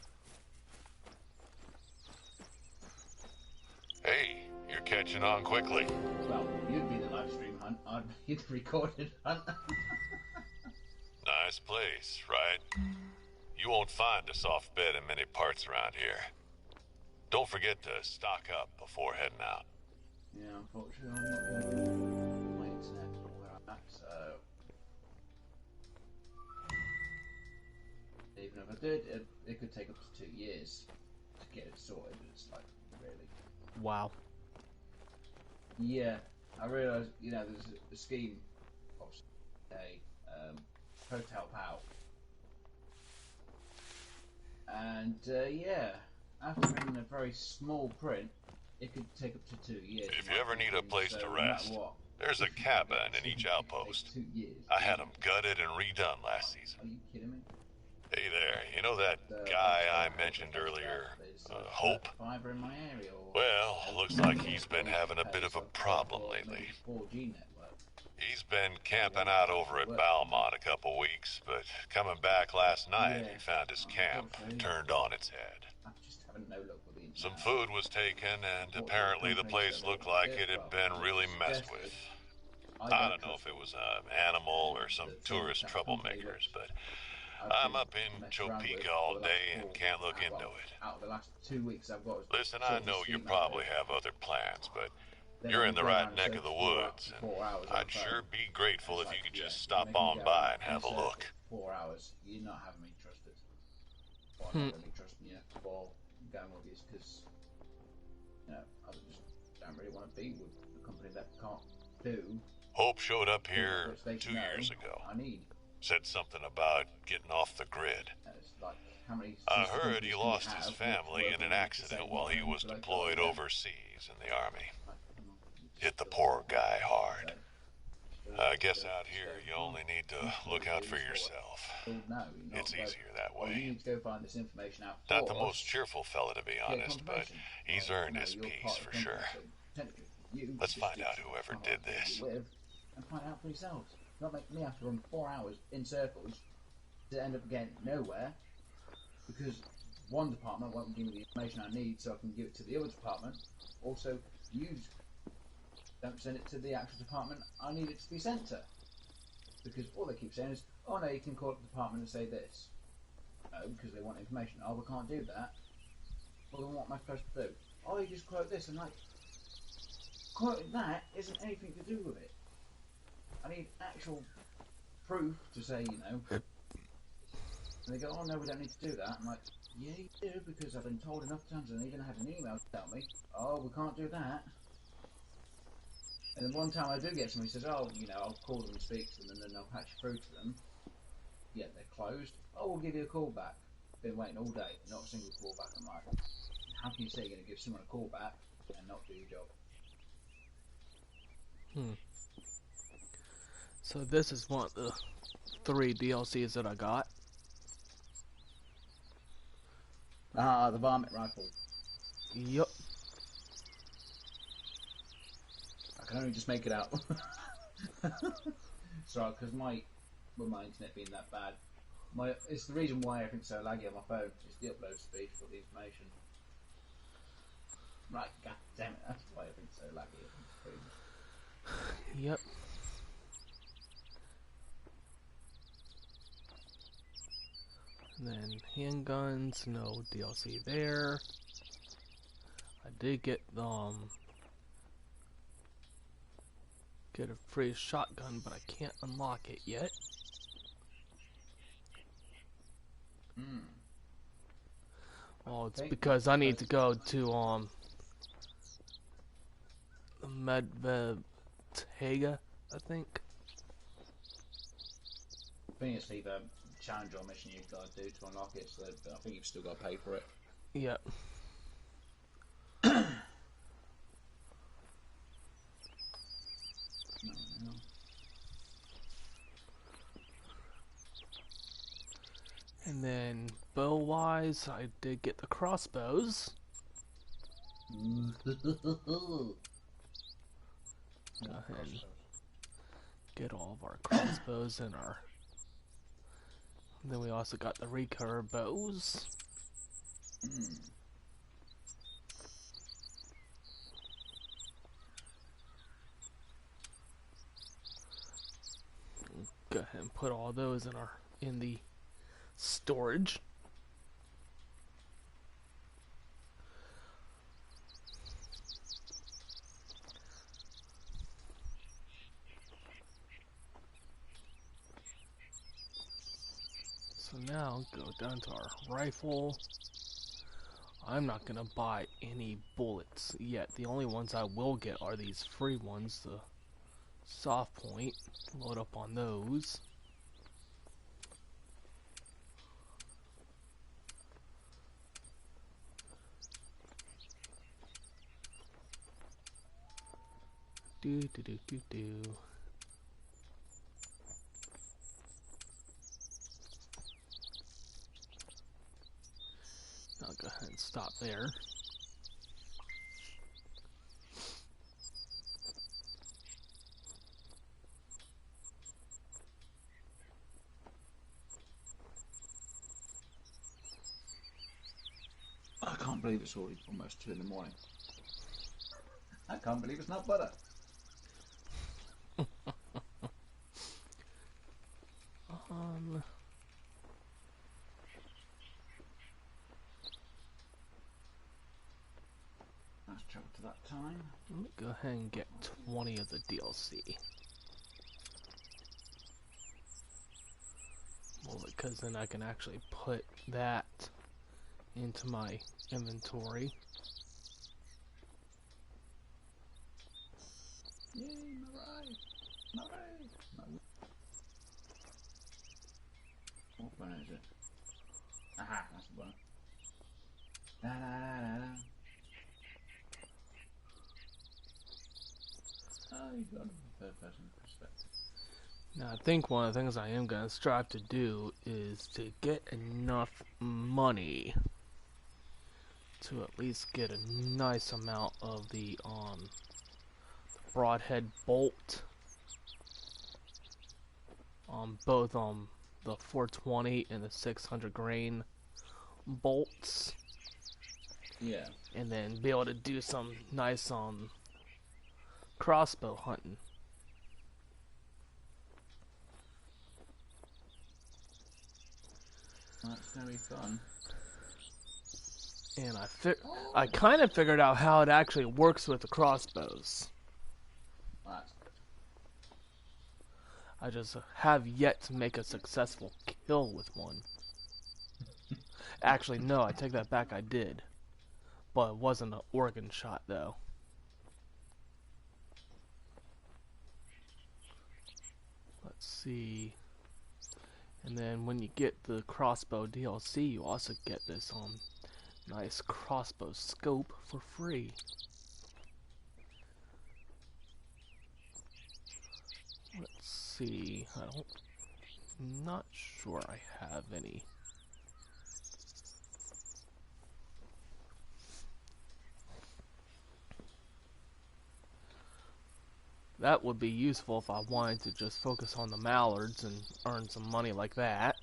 Hey, you're catching on quickly. Well, you'd be the live stream hunt. I'd be the recorded hunt. Nice place, right? You won't find a soft bed in many parts around here. Don't forget to stock up before heading out. Yeah, unfortunately, I'm not going to get my internet where I'm at, so. Even if I did, it could take up to 2 years to get it sorted. It's like, really. Wow. Yeah, I realised, you know, there's a scheme supposed to help out. And yeah, after reading a very small print, it could take up to 2 years. If you ever need a place to rest, there's a cabin in each outpost. I had them gutted and redone last season. Are you kidding me? Hey there, you know that guy I mentioned earlier, Hope? Fiber in my area, Well, looks like he's been having a bit of a problem lately. 4G network. He's been camping out over at Balmont a couple weeks, but coming back last night, he found his camp turned on its head. I just haven't no luck with the internet. Some food was taken, and apparently the place looked like it had been really messed with. I don't know if it was an animal or some tourist troublemakers, but I'm up in Topeka all day and can't look into it. Out of the last 2 weeks I've got. Listen, I know you probably have other plans, but you're in the right neck of the woods, and I'd sure be grateful if you could just stop on by and have a look. 4 hours. You're not having me trusted. Well, I'm not really trusting you for going with you because, you know, I just don't really want to be with a company that can't do. Hope showed up here 2 years ago. Said something about getting off the grid. Like, I heard he lost his family in an accident while he was deployed overseas in the army. Hit the poor guy hard. I guess out here you only need to look out for yourself. It's easier that way. Not the most cheerful fella, to be honest, but he's earned his peace for sure. Let's find out whoever did this. And find out for yourselves. Not make me have to run 4 hours in circles to end up getting nowhere because one department won't give me the information I need so I can give it to the other department. Also, you don't send it to the actual department I need it to be sent to. Because all they keep saying is, oh no, you can call up the department and say this. No, because they want information. Oh, we can't do that. Well, then what am I supposed to do? Oh, you just quote this. And like, quoting that isn't anything to do with it. I need actual proof to say, you know. And they go, oh no, we don't need to do that. I'm like, yeah, you do, because I've been told enough times, and I even had an email to tell me, oh, we can't do that. And then one time I do get somebody who says, oh, you know, I'll call them and speak to them, and then they'll patch through to them. Yeah, they're closed. Oh, we'll give you a call back. Been waiting all day, not a single call back. I'm like, how can you say you're going to give someone a call back and not do your job? So this is one of the 3 DLCs that I got. Ah, the varmint rifle. Yup. I can only just make it out. Sorry, because with my internet being that bad, it's the reason why everything's so laggy on my phone. It's the upload speed for the information. Right, god damn it, that's why everything's so laggy. Yep. And then handguns, no DLC there. I did get a free shotgun, but I can't unlock it yet. Well, it's because I need to go to Medvedega, I think. I think it's either challenge or mission you've got to do to unlock it, so I think you've still got to pay for it. Yep. And then bow-wise, I did get the crossbows. Go ahead and get all of our crossbows in our... And then we also got the recurve bows. Go ahead and put all those in the storage. So now go down to our rifle. I'm not gonna buy any bullets yet. The only ones I will get are these free ones, the soft point. Load up on those. Do. I'll go ahead and stop there. I can't believe it's already almost 2 in the morning. I can't believe it's not butter. Let's travel to that time. Let me go ahead and get 20 of the DLC. Well, because then I can actually put that into my inventory. Yay, Marai! What one is it? Aha, that's the one. La la la la. Oh, you got a third person perspective. Now, I think one of the things I am going to strive to do is to get enough money to at least get a nice amount of the broadhead bolt on both the 420 and the 600 grain bolts. Yeah. And then be able to do some nice crossbow hunting. That's very fun. And I kind of figured out how it actually works with the crossbows. That's good. I just have yet to make a successful kill with one. Actually, no, I take that back, I did. But it wasn't an organ shot, though. Let's see. And then when you get the crossbow DLC, you also get this nice crossbow scope for free. Let's see. I'm not sure I have any. That would be useful if I wanted to just focus on the mallards and earn some money like that.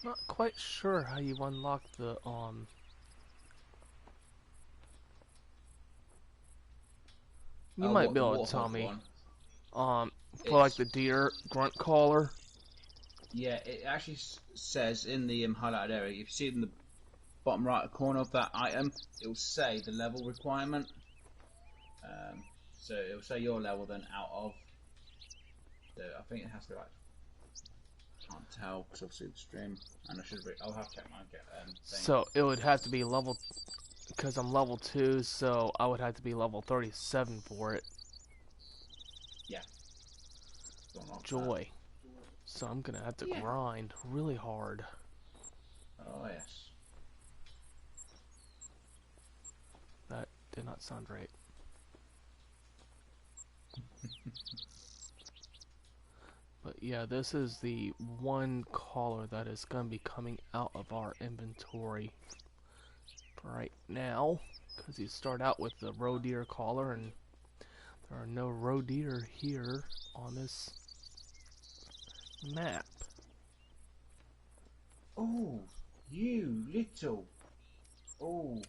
Not quite sure how you unlock the You might be able to tell me. For like the deer grunt caller. Yeah, it actually says in the highlighted area, if you see it in the bottom right corner of that item, it will say the level requirement. So it will say your level then out of. So I think it has to be like. I can't tell because obviously the stream, and I'll have to check mine. So it would have to be level, because I'm level 2, so I would have to be level 37 for it. Yeah. Joy. So I'm gonna have to grind really hard. Oh yes. That did not sound right. But yeah, this is the one collar that is gonna be coming out of our inventory right now, because you start out with the roe deer collar, and there are no roe deer here on this map. Oh, you little. Oh,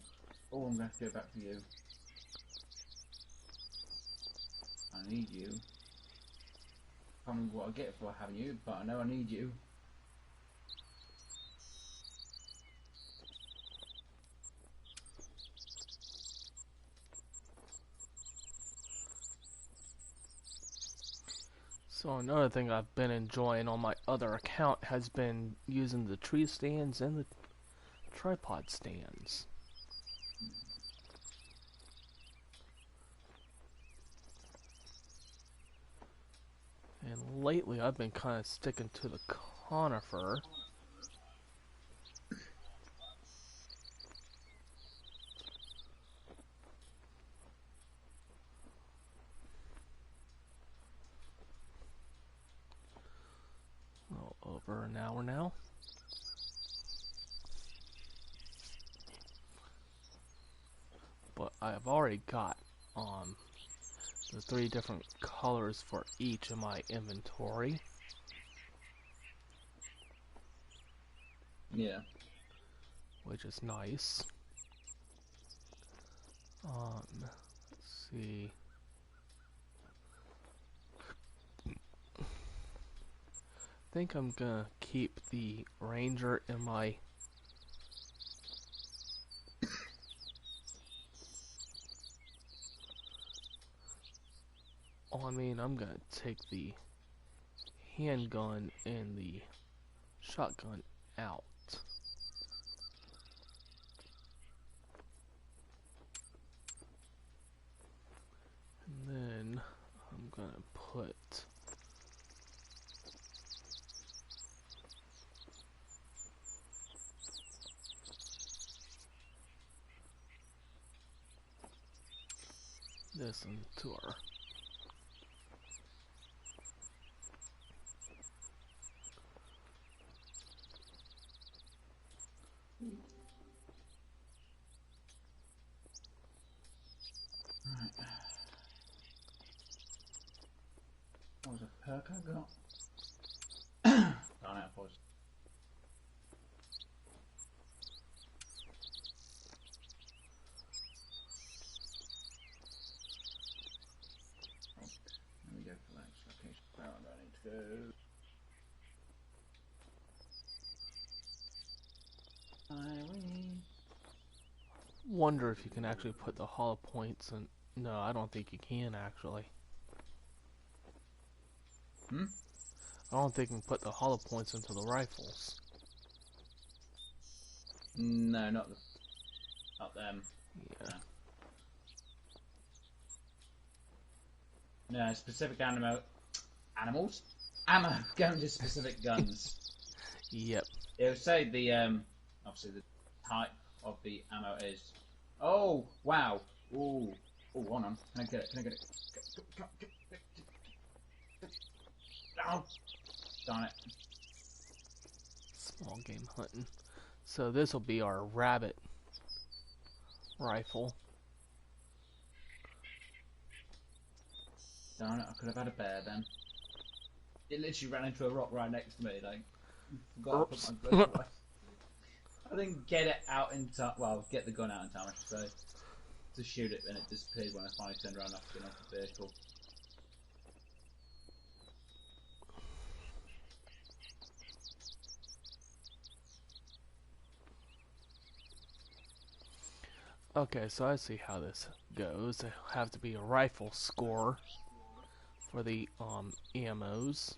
I'm gonna have to go back for you. I need you. I can't remember what I get for having you, but I know I need you. So another thing I've been enjoying on my other account has been using the tree stands and the tripod stands. And lately I've been kind of sticking to the conifer. Over an hour now. But I've already got the 3 different colors for each in my inventory. Yeah. Which is nice. Let's see. I think I'm gonna keep the Ranger in my I'm gonna take the handgun and the shotgun out. And then I'm gonna put this into our What was a perk I got? Darn it, I paused. Let me go for that location. Where am I need to go? wonder if you can actually put the hollow points in. No, I don't think you can actually. I don't think you can put the hollow points into the rifles. No, not them. Yeah. No, specific animals? Ammo going to specific guns. Yep. It would say the obviously the type of the ammo is. Oh wow! Ooh, oh, hold on. Can I get it? Can I get it? Oh, darn it! Small game hunting. So this will be our rabbit rifle. Darn it! I could have had a bear then. It literally ran into a rock right next to me. Like, forgot to put my gun away. I didn't get it out in time. Well, get the gun out in time, I should say, to shoot it, and it disappeared when I finally turned around after getting off the vehicle. Okay, so I see how this goes. There have to be a rifle score for the ammos.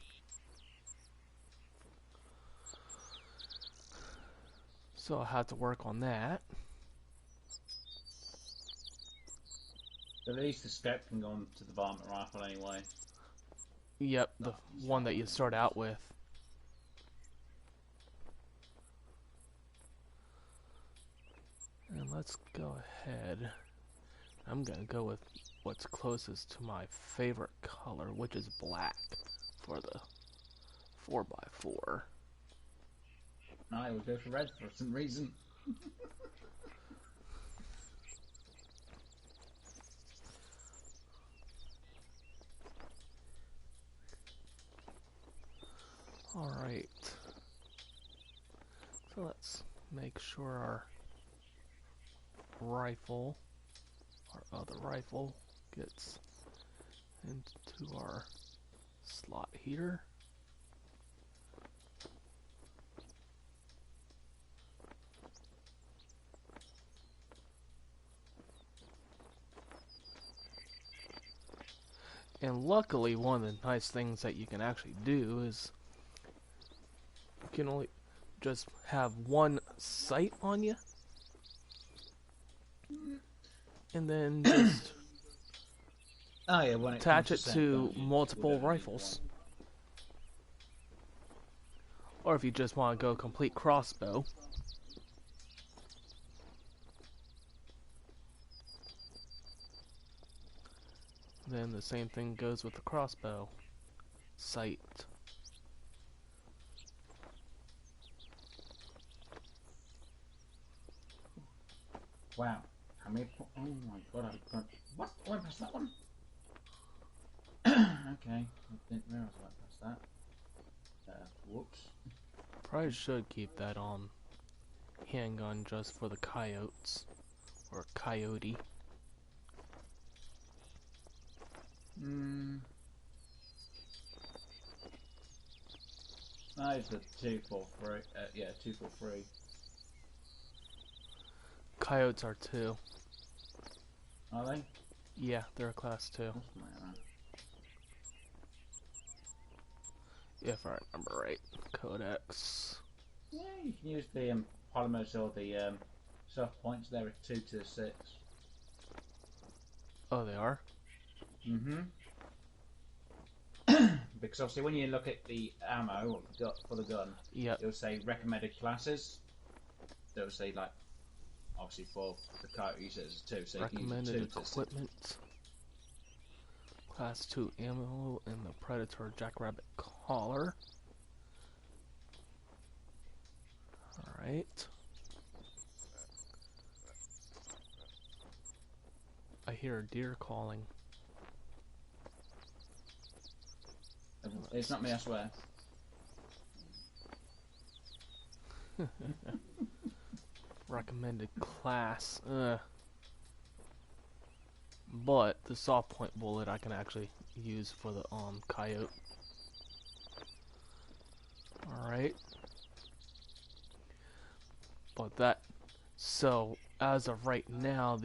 So I'll have to work on that. At least the scope can go on to the varmint rifle anyway. Yep, the one that you start out with. And let's go ahead. I'm gonna go with what's closest to my favorite color, which is black, for the 4x4. I would go for red for some reason. Alright. So let's make sure our rifle, our other rifle, gets into our slot heater. And luckily, one of the nice things that you can actually do is you can only just have one sight on you, and then just when attach it to multiple rifles. Or if you just want to go complete crossbow. Then the same thing goes with the crossbow. Sight. Wow. How many? Oh my god! I've got. What? Oh, I pressed that one. Okay. I didn't realise I pressed that. Whoops. Probably should keep that handgun just for the coyotes or coyote. No, it's the 243. Yeah, 243. Coyotes are 2. Are they? Yeah, they're a class 2. That's my right. If I remember right. Codex. Yeah, you can use the polymers or the soft points. There are 2 to 6. Oh, they are? Mm-hmm. Because obviously when you look at the ammo for the gun, Yep. it'll say recommended classes. It'll say, like, obviously for the coyotes it's 2, so Recommended you can use 2 to 6. equipment. Class 2 ammo and the Predator Jackrabbit collar. Alright. I hear a deer calling. It's not me, I swear. Recommended class. But the soft point bullet I can actually use for the coyote. Alright. But that, so as of right now,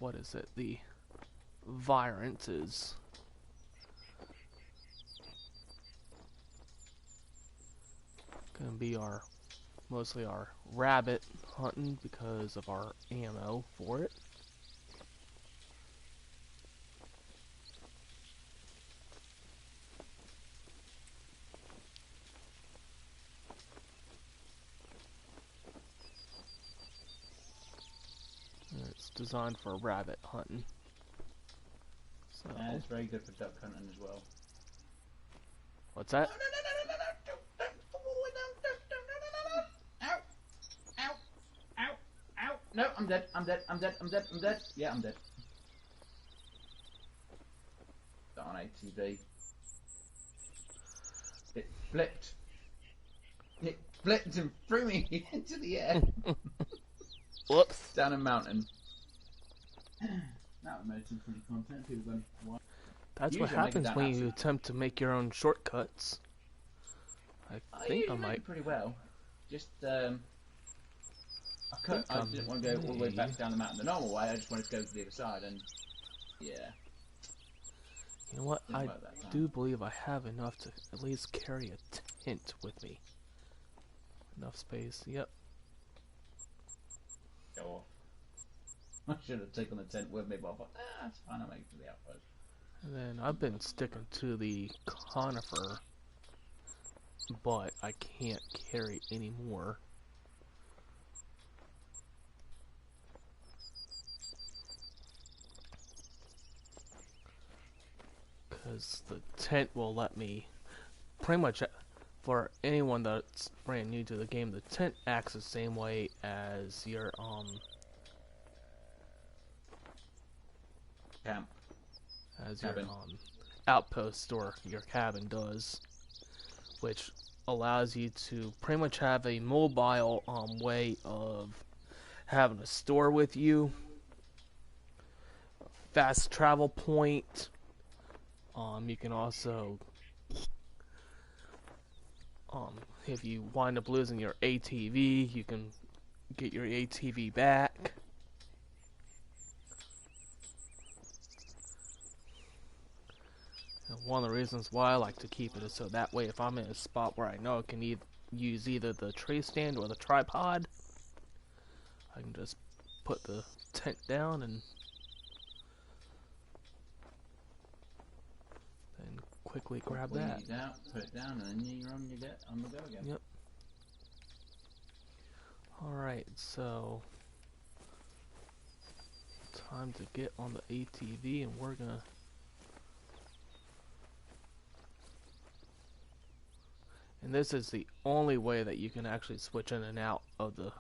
what is it, the Virant is gonna be mostly our rabbit hunting because of our ammo for it. It's designed for rabbit hunting. So, Yeah, it's very good for duck hunting as well. what's that? Ow! Ow! Ow! Ow! No, I'm dead. I'm dead. I'm dead. I'm dead. I'm dead. Yeah, I'm dead. On ATV. It flipped. It flipped and threw me into the air. Whoops. Down a mountain. That made some pretty content. People going, what? That's Usually what I make it happens down when you accident. attempt to make your own shortcuts. I think I usually make might. it pretty well. Just I didn't want to go all the way back down the mountain the normal way. I just wanted to go to the other side, and yeah. You know what? Didn't I work that time. do believe I have enough to at least carry a tent with me. Enough space. Yep. Go off. I should have taken the tent with me, but I thought, that's fine. I'll make it to the outpost. And then I've been sticking to the conifer, but I can't carry any more. Because the tent will let me, pretty much, for anyone that's brand new to the game, the tent acts the same way as your Camp. as Cabin. your outpost or your cabin does, which allows you to pretty much have a mobile way of having a store with you, fast travel point. You can also, if you wind up losing your ATV, you can get your ATV back. reasons why I like to keep it is so that way if I'm in a spot where I know I can use either the tree stand or the tripod, I can just put the tent down and then quickly grab that. Put it down, and then you're on the go again. Yep. Alright, so time to get on the ATV, and we're gonna and this is the only way that you can actually switch in and out of the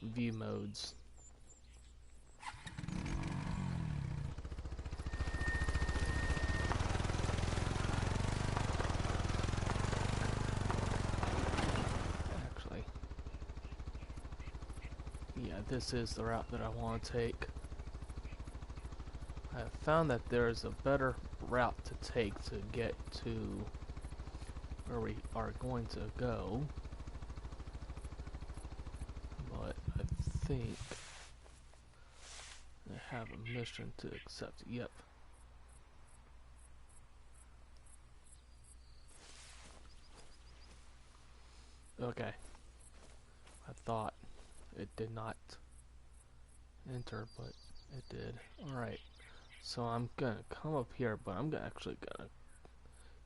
view modes. Actually, yeah, this is the route that I want to take. I have found that there's a better route to take to get to where we are going to go, but I think I have a mission to accept. Yep. Okay. I thought it did not enter, but it did. Alright. So I'm gonna come up here, but I'm actually gonna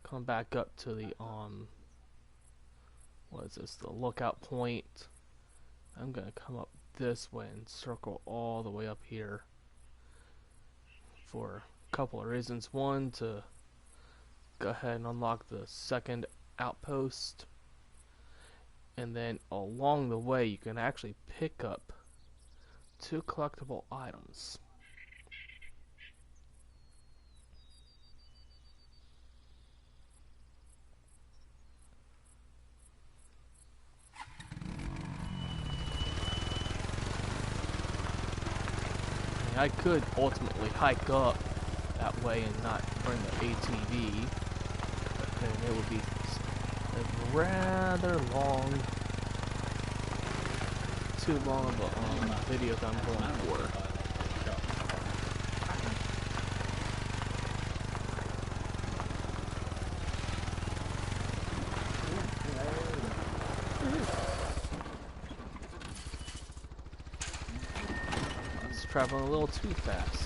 come back up to the what is this, the lookout point. I'm gonna come up this way and circle all the way up here for a couple of reasons. One, to go ahead and unlock the second outpost, and then along the way you can actually pick up 2 collectible items. I could ultimately hike up that way and not bring the ATV, but then it would be a rather long, too long of a video that I'm going for. Traveling a little too fast.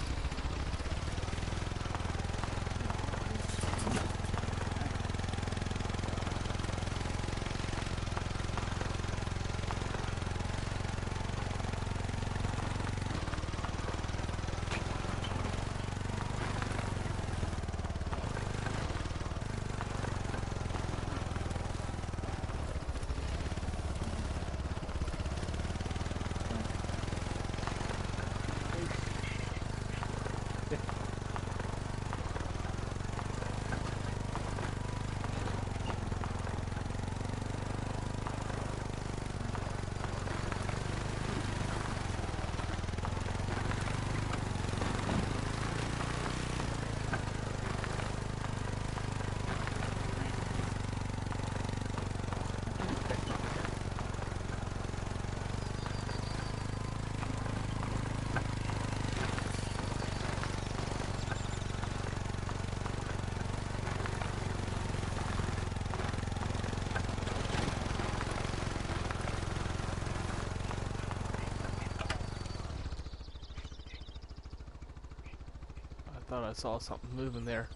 Thought I saw something moving there.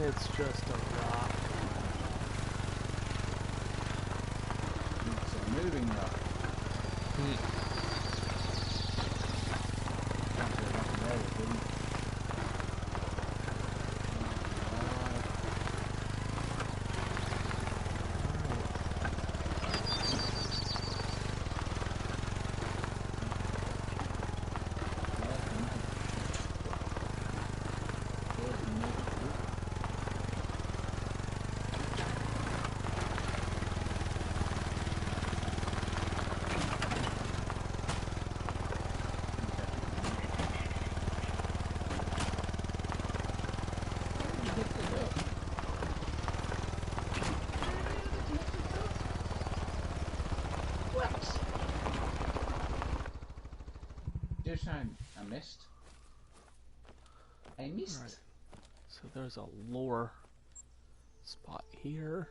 It's just a rock. It's a moving rock. I missed. I missed. Right. So there's a lower spot here.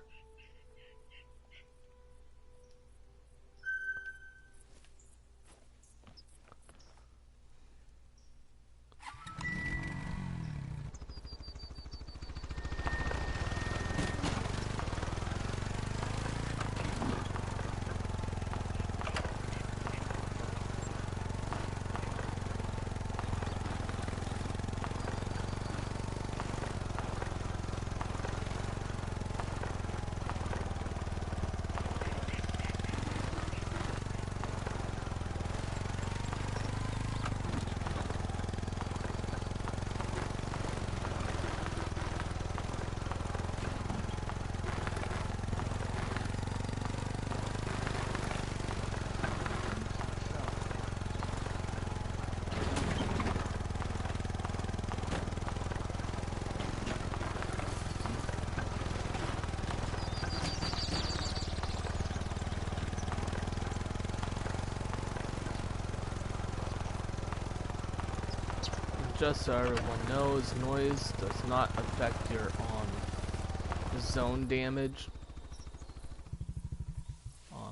Just so everyone knows, noise does not affect your zone damage.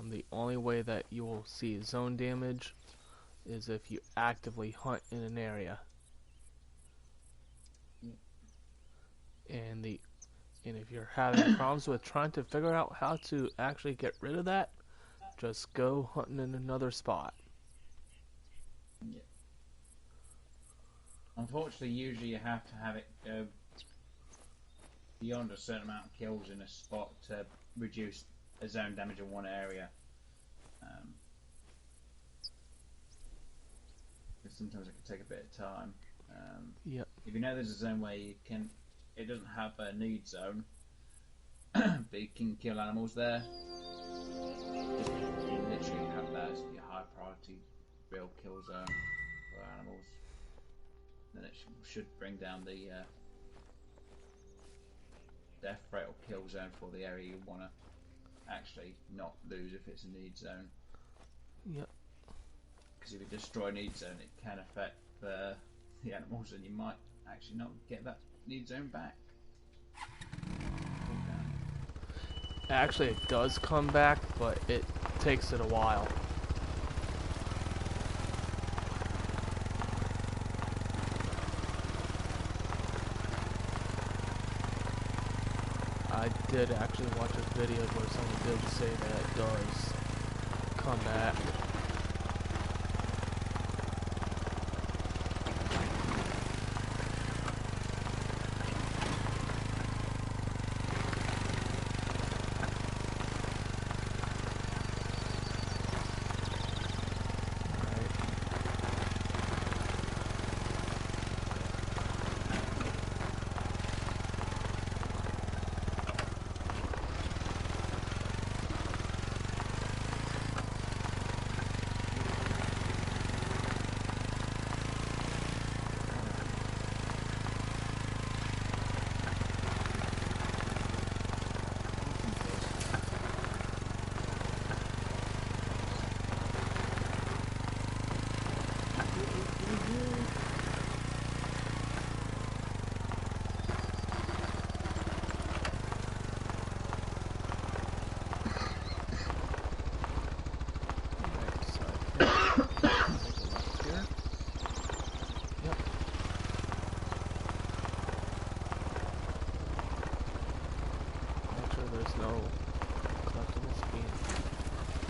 The only way that you will see zone damage is if you actively hunt in an area. And if you're having problems with trying to figure out how to actually get rid of that, just go hunting in another spot. Yeah. Unfortunately, usually you have to have it go beyond a certain amount of kills in a spot to reduce a zone damage in one area. Because sometimes it can take a bit of time. Yep. If you know there's a zone where it doesn't have a need zone, but you can kill animals there, just literally have that as your high priority real kill zone for animals. Then it should bring down the death rate or kill zone for the area you want to actually not lose if it's a need zone. Yep. Because if you destroy a need zone, it can affect the animals, and you might actually not get that need zone back. Actually, it does come back, but it takes it a while. I did actually watch a video where someone did say that it does come back.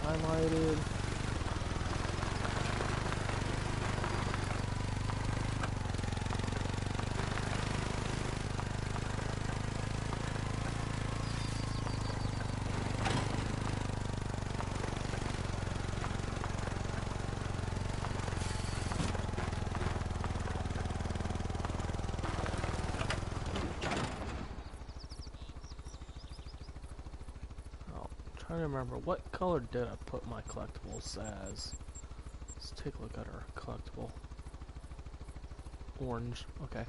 Highlighted. Trying to remember what color did I put my collectibles as. Let's take a look at our collectible. Orange, okay.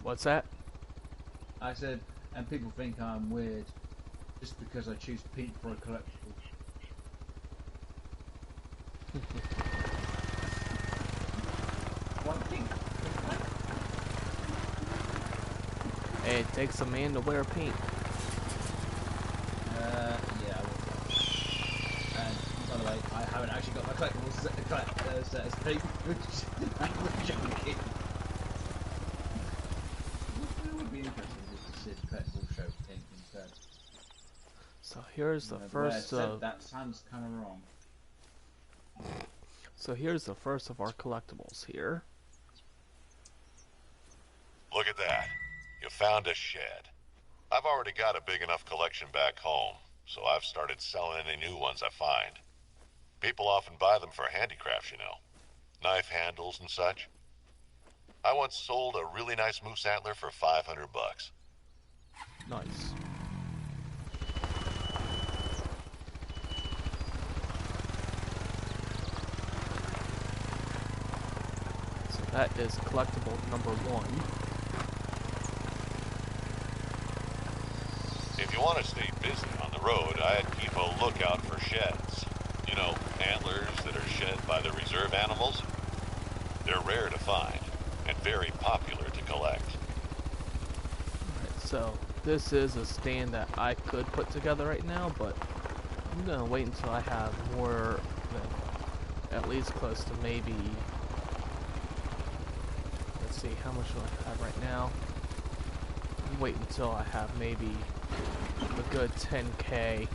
What's that? I said, and people think I'm weird just because I choose pink for a collectible. One pink. Hey, it takes a man to wear pink. Yeah, I will. And by the way, I haven't actually got my collectibles set as pink. I'm joking. It would be interesting if this collectible show pink instead. So here's the first of... That sounds kind of wrong. So here's the first of our collectibles here. Look at that. You found a shed. I've already got a big enough collection back home, so I've started selling any new ones I find. People often buy them for handicrafts, you know. Knife handles and such. I once sold a really nice moose antler for $500. Nice. So that is collectible number 1. If you want to stay busy on the road, I'd keep a lookout for sheds. You know, antlers that are shed by the reserve animals. They're rare to find, and very popular to collect. Alright, so this is a stand that I could put together right now, but I'm gonna wait until I have more than at least close to maybe, let's see, how much do I have right now? Wait until I have maybe a good 10K.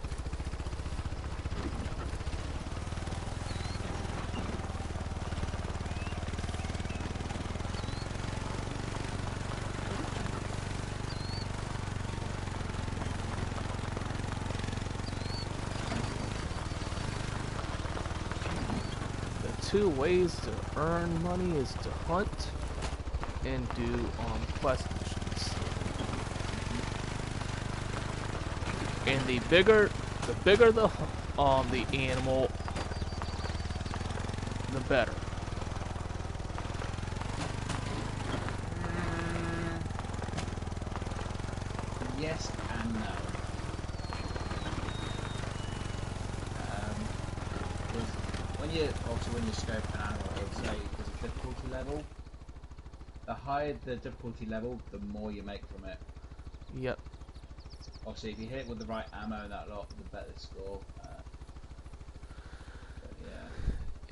The two ways to earn money is to hunt and do quest missions. And the bigger the animal, the better. Yes and no. When you scope an animal, I would say there's a difficulty level. The higher the difficulty level, the more you make from it. Yep. Obviously, if you hit it with the right ammo and that lot, the better the score. But yeah.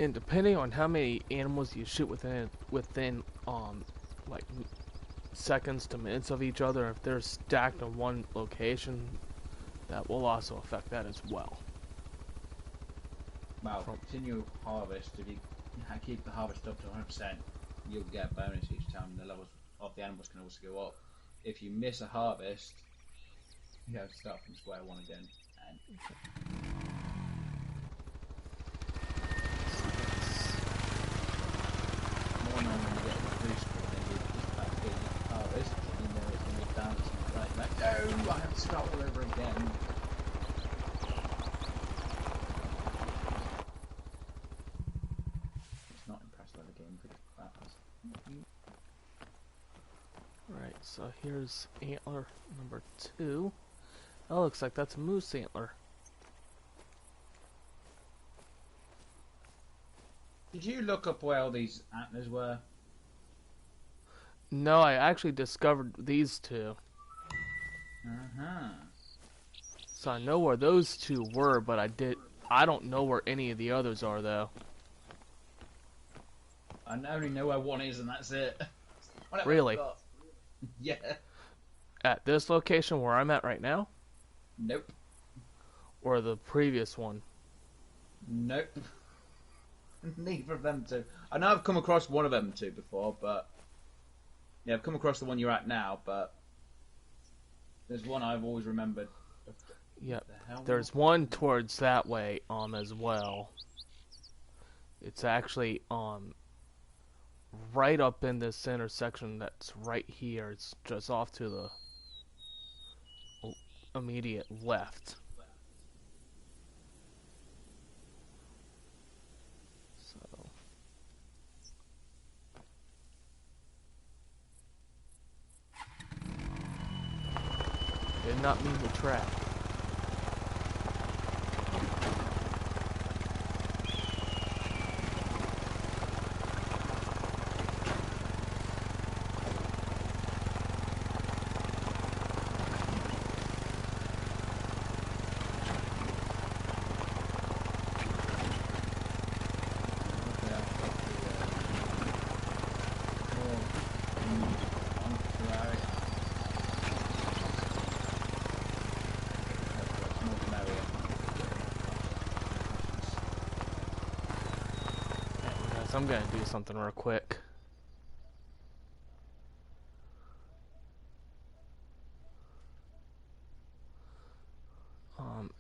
And depending on how many animals you shoot within like seconds to minutes of each other, if they're stacked in one location, that will also affect that as well. Well, continue harvest. If you keep the harvest up to 100%, you'll get a bonus each time. The levels of the animals can also go up. If you miss a harvest, you have to start from square one again. And more than when you get a boost, and then you just about to get a harvest, and you know it's going to be down to something like that. No, I have to start all over again. Not impressed by the game, but that was. Alright, so here's antler number 2. That looks like that's a moose antler. Did you look up where all these antlers were? No, I actually discovered these two. So I know where those two were, but I don't know where any of the others are though. I only know where one is and that's it. Really? Yeah. At this location where I'm at right now? Nope. Or the previous one? Nope. Neither of them two. I know I've come across one of them two before, but yeah, I've come across the one you're at now, but there's one I've always remembered. Yep. There's one towards that way as well. It's actually right up in this intersection that's right here. It's just off to the immediate left. So did not mean to trap. I'm gonna do something real quick.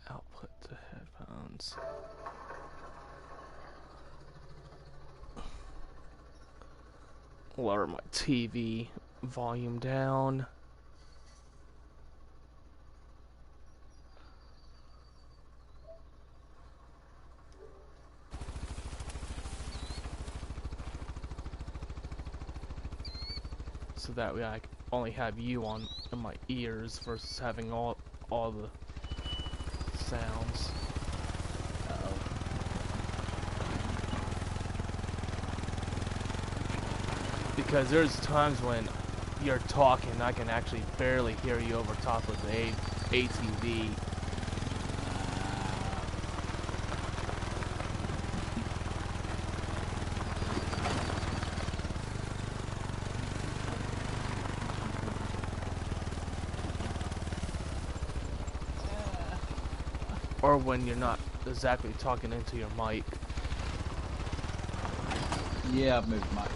Output to headphones. Lower my TV volume down. So that way I only have you on in my ears versus having all the sounds. Because there's times when you're talking, I can actually barely hear you over top of the ATV. Or when you're not exactly talking into your mic. Yeah, I've moved my mic.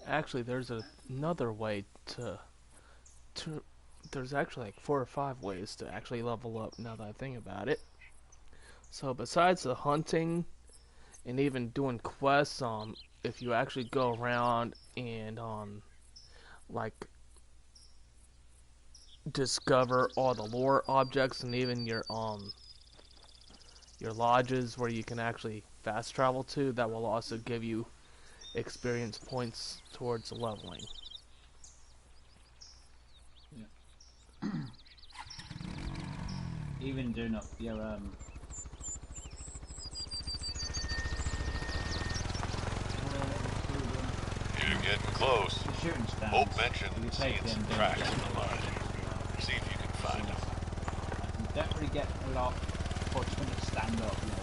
Actually, there's another way to there's actually like 4 or 5 ways to actually level up now that I think about it. So besides the hunting and even doing quests, if you actually go around and like discover all the lore objects and even your lodges where you can actually fast travel to, that will also give you experience points towards leveling. Yeah. Even doing up your You're getting close. the shooting stands. Hope mentioned you seeing take some them tracks down. in the line. See if you can find them. You don't really get a lot fortunate to stand up, you know.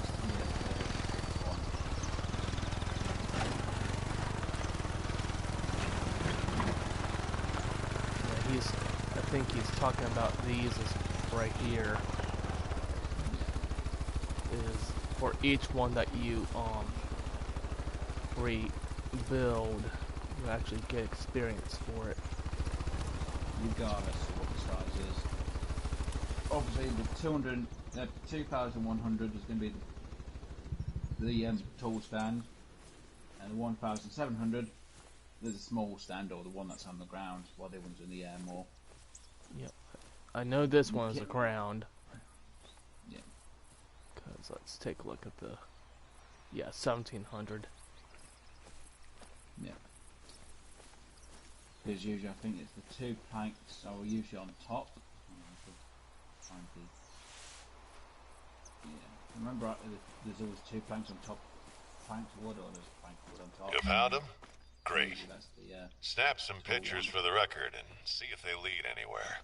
I think he's talking about these is right here. Is for each one that you rebuild, you actually get experience for it. Regardless of what the size is. Obviously the 2,100 is going to be the tall stand, and the 1,700 there's a small stand, or the one that's on the ground, while the one's in the air more. Yep. I know this one is the ground. Yeah. Because let's take a look at the... Yeah, 1,700. Yeah. Because usually I think it's the 2 planks are usually on top. Find the... Yeah. Remember, there's always 2 planks on top. Planks of wood, or there's a plank of wood on top. You found them? Great. That's the, Snap some pictures for the record and see if they lead anywhere.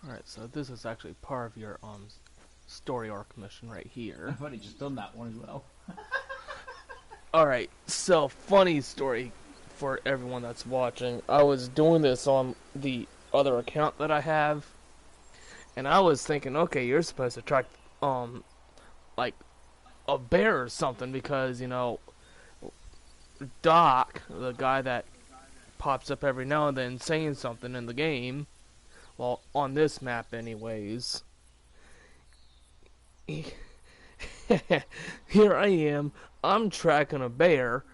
Alright, so this is actually part of your story arc mission right here. I've already just done that one as well. Alright, so funny story for everyone that's watching. I was doing this on the other account that I have, and I was thinking, okay, you're supposed to track like a bear or something, because, you know, Doc, the guy that pops up every now and then saying something in the game, well, on this map anyways, here I am, I'm tracking a bear,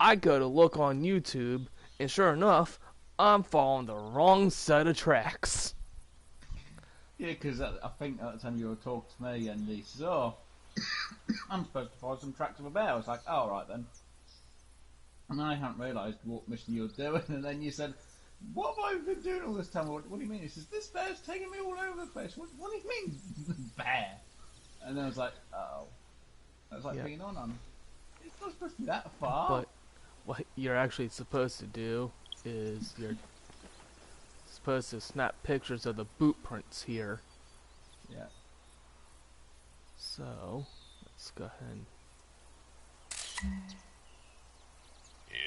I go to look on YouTube, and sure enough, I'm following the wrong set of tracks. Yeah, because I think at the time you were talking to me, and he says, "Oh, I'm supposed to follow some tracks of a bear." I was like, "Oh, all right then." And I hadn't realised what mission you were doing, and then you said, "What have I been doing all this time?" What do you mean? He says, "This bear's taking me all over the place." What do you mean, bear? And then I was like, "Oh," I was like, being on. It's not supposed to be that far. But what you're actually supposed to do is you're supposed to snap pictures of the boot prints here. Yeah. So let's go ahead.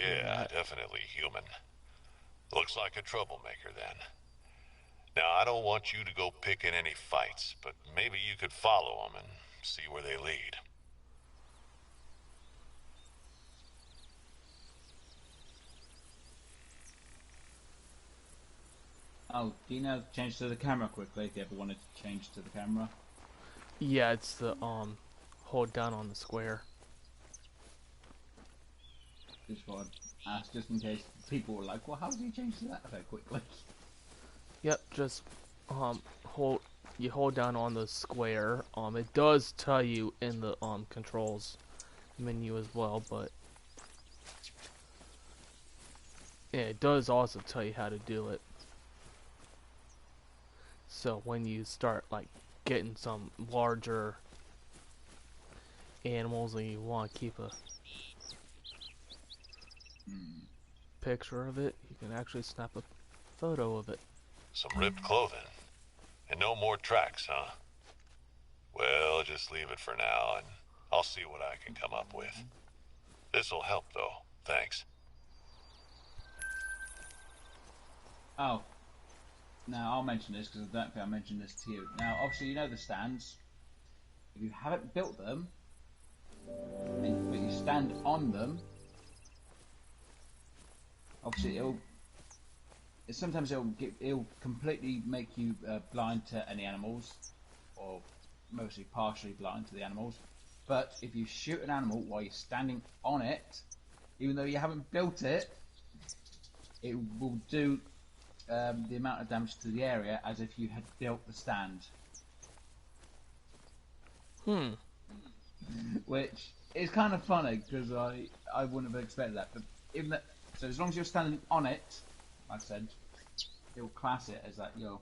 Yeah, definitely human. Looks like a troublemaker then. Now, I don't want you to go picking any fights, but maybe you could follow them and see where they lead. Oh, do you know change to the camera quickly if you ever wanted to change to the camera? Yeah, it's the hold down on the square. Just thought I'd ask, just in case people were like, "Well, how do you change to that so quickly?" Yep, just hold down on the square. It does tell you in the controls menu as well, but yeah, it does also tell you how to do it. So when you start like getting some larger animals and you want to keep a picture of it, you can actually snap a photo of it. Some ripped clothing. And no more tracks, huh? Well, just leave it for now, and I'll see what I can come up with. This'll help, though. Thanks. Oh. Now, I'll mention this because I don't think I mentioned this to you. Now, obviously, you know the stands. If you haven't built them, but you stand on them, obviously sometimes it'll completely make you blind to any animals, or mostly partially blind to the animals. But if you shoot an animal while you're standing on it, even though you haven't built it, it will do the amount of damage to the area as if you had built the stand. Which is kind of funny because I wouldn't have expected that. But even that, so as long as you're standing on it, like I said, it'll class it as that you're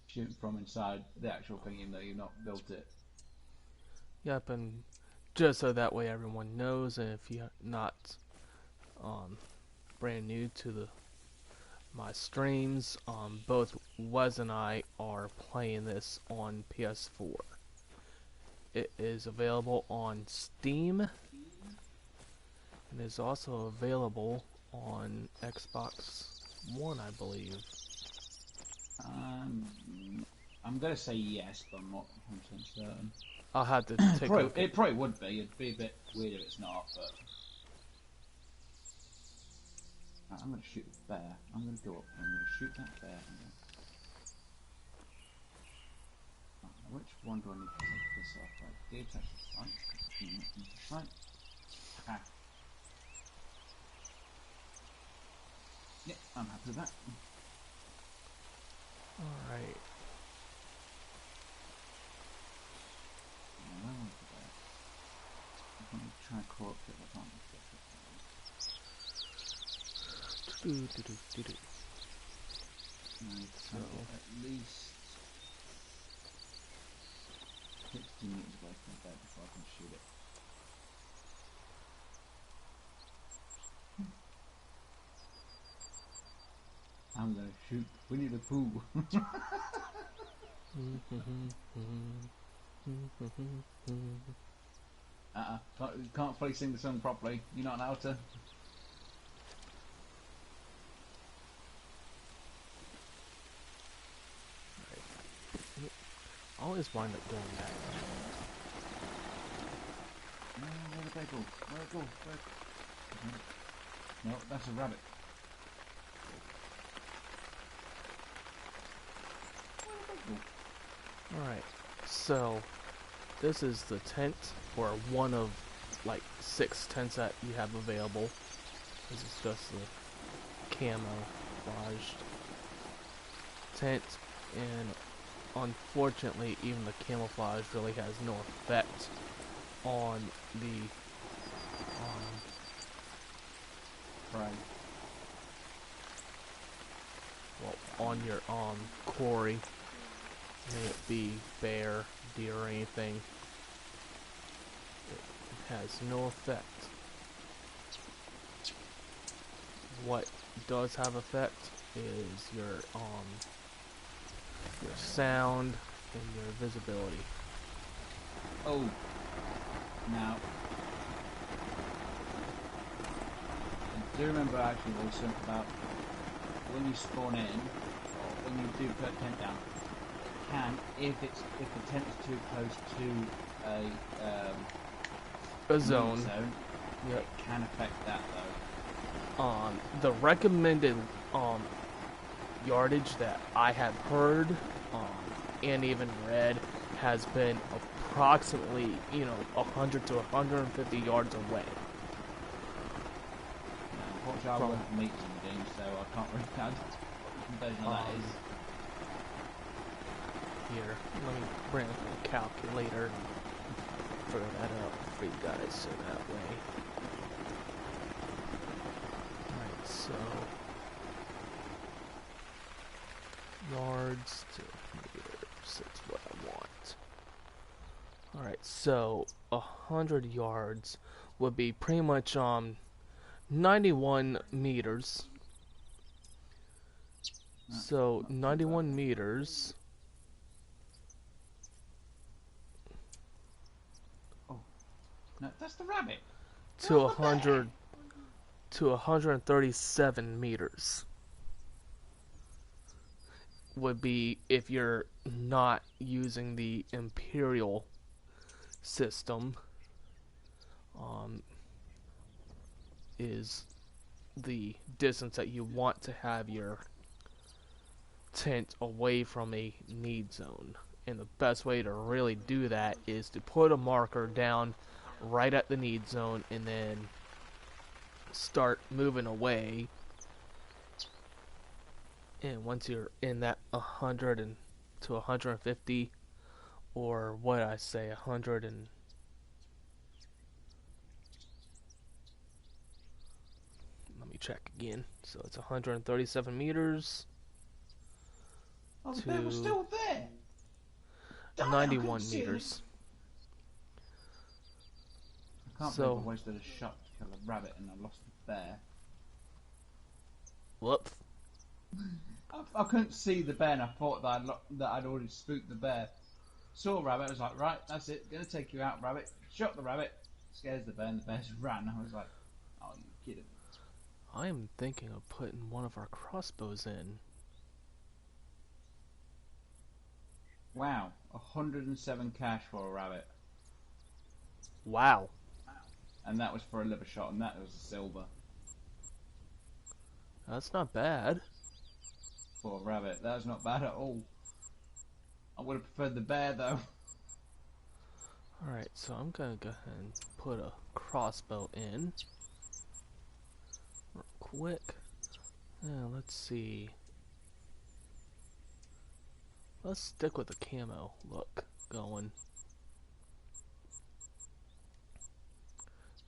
shooting from inside the actual thing, even though you've not built it. Yep, and just so that way everyone knows, and if you're not brand new to my streams, both Wes and I are playing this on PS4. It is available on Steam, and is also available on Xbox One, I believe. I'm gonna say yes, but I'm not 100% certain. I'll have to take a look. It probably would be. It'd be a bit weird if it's not, but I'm gonna shoot the bear. I'm gonna go up and I'm gonna shoot that bear. Which one do I need to take this off? Right, deer touch the front. Right. Ah. Yeah, I'm happy with that. Alright. Yeah, where was the bear? I'm gonna try and crawl up to the top. Right, so at least 60 meters away from the bed before I can shoot it. I'm gonna shoot Winnie the Pooh. Can't fully sing the song properly. You're not allowed to. I always wind up doing that. No, where'd the bear go? Where'd it go? No, that's a rabbit. Alright, so this is the tent, or one of like 6 tents that you have available. This is just the camouflaged tent, and unfortunately even the camouflage really has no effect on the Right. well, on your quarry, may it be bear, deer, or anything. It has no effect. What does have effect is your sound and your visibility. Oh, now I do remember actually there was something about when you spawn in, or when you do put a tent down, it can, if the tent is too close to A zone. Yep. It can affect that though. The recommended yardage that I have heard and even read has been approximately 100 to 150 yards away. Unfortunately, I won't meet some games, so I can't really count what version of that is. Here, let me bring up the calculator and figure that out for you guys so that way. Alright, so yards to meters, that's what I want. Alright, so 100 yards would be pretty much 91 meters. So 91 meters. Oh, no, that's the rabbit. To 100 to 137 meters would be if you're not using the Imperial system. Is the distance that you want to have your tent away from a need zone. And the best way to really do that is to put a marker down right at the need zone and then start moving away. And once you're in that 100 to 150, or what I say, 100 and let me check again. So it's 137 meters. Oh, the bear was still there. 91 meters. I can't believe I wasted a shot to kill a rabbit and I lost the bear. Whoops. I couldn't see the bear and I thought that I'd already spooked the bear. Saw a rabbit, I was like, right, that's it, gonna take you out, rabbit. Shot the rabbit, scares the bear, and the bear just ran. I was like, oh, you kidding me. I am thinking of putting one of our crossbows in. Wow, 107 cash for a rabbit. Wow. And that was for a liver shot, and that was a silver. That's not bad. For a rabbit, that was not bad at all. I would have preferred the bear though. Alright, so I'm gonna go ahead and put a crossbow in. Real quick. Now, let's see. Let's stick with the camo look going.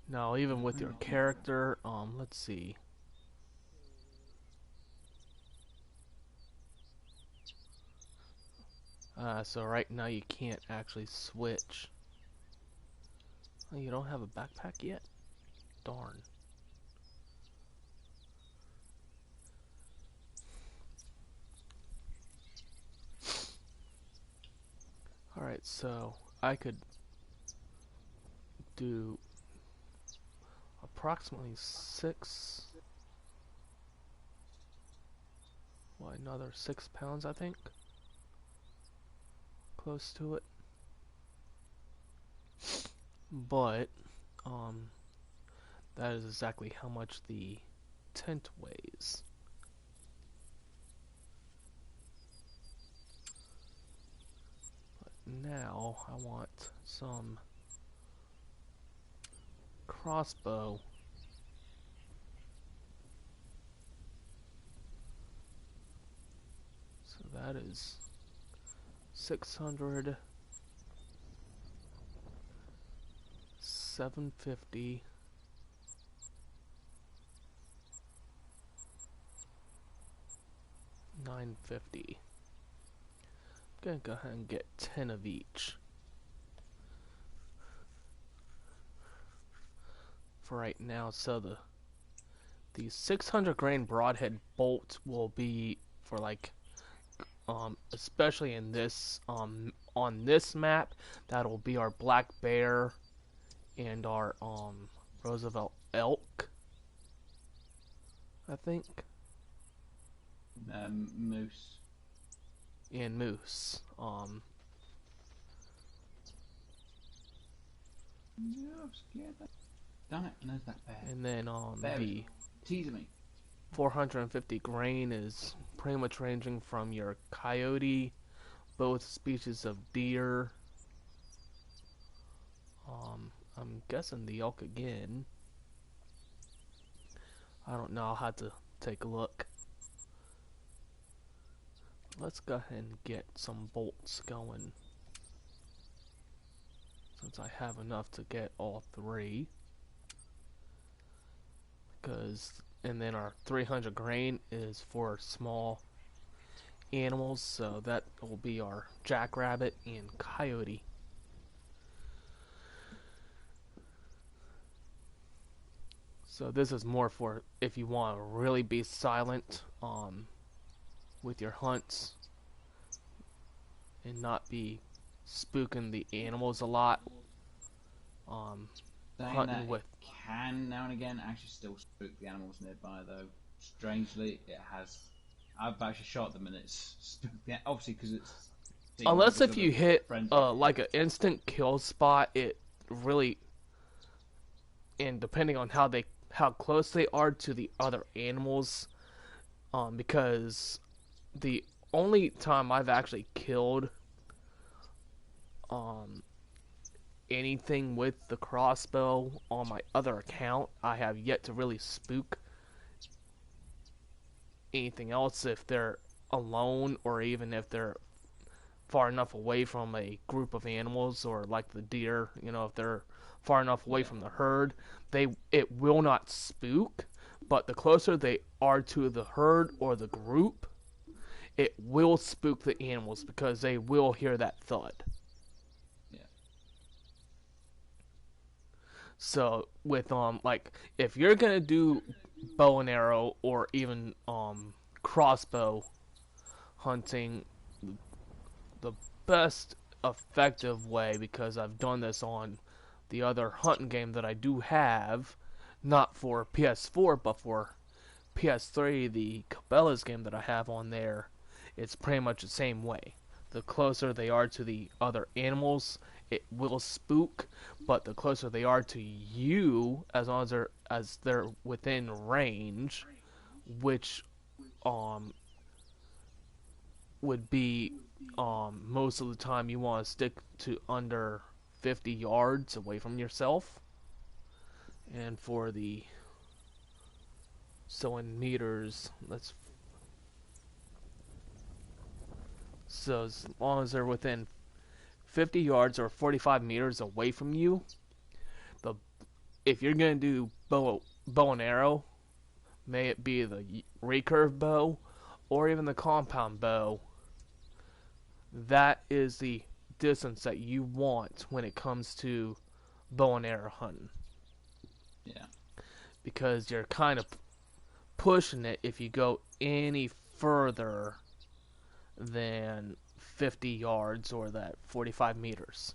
Now, even with your character, let's see. So right now you can't actually switch. Oh, you don't have a backpack yet? Darn. Alright, so I could do approximately 6, well, another 6 pounds, I think. Close to it. But that is exactly how much the tent weighs. But now I want some crossbow. So that is 600, 750, 950. I'm gonna go ahead and get 10 of each for right now. So the 600 grain broadhead bolt will be for like especially in this on this map, that'll be our black bear and our Roosevelt elk, I think. Moose. And moose. Yeah, I'm scared. Damn it, there's that bear. And then bear the teasing me. 450 grain is pretty much ranging from your coyote, both species of deer. I'm guessing the elk again. I don't know, I'll have to take a look. Let's go ahead and get some bolts going, since I have enough to get all three. And then our 300 grain is for small animals, so that will be our jackrabbit and coyote. So this is more for if you want to really be silent with your hunts and not be spooking the animals a lot. Hunting with can now and again actually still spook the animals nearby, though. Strangely, it has. I've actually shot them and it's spooked. Yeah, obviously because it's. Unless if you hit like an instant kill spot, it really. And depending on how close they are to the other animals, because the only time I've actually killed anything with the crossbow on my other account, I have yet to really spook anything else if they're alone, or even if they're far enough away from a group of animals, or like the deer, if they're far enough away from the herd, it will not spook. But the closer they are to the herd or the group, it will spook the animals because they will hear that thud. So with like if you're gonna do bow and arrow or even crossbow hunting, the best effective way, because I've done this on the other hunting game that I do have, not for PS4 but for PS3, the Cabela's game that I have on there, it's pretty much the same way. The closer they are to the other animals, it will spook, but the closer they are to you, as long as they're within range, which would be most of the time you want to stick to under 50 yards away from yourself. And for the in meters, so as long as they're within 50 yards or 45 meters away from you, if you're going to do bow and arrow, may it be the recurve bow or even the compound bow, that is the distance that you want when it comes to bow and arrow hunting. Yeah. Because you're kind of pushing it if you go any further than 50 yards or that 45 meters.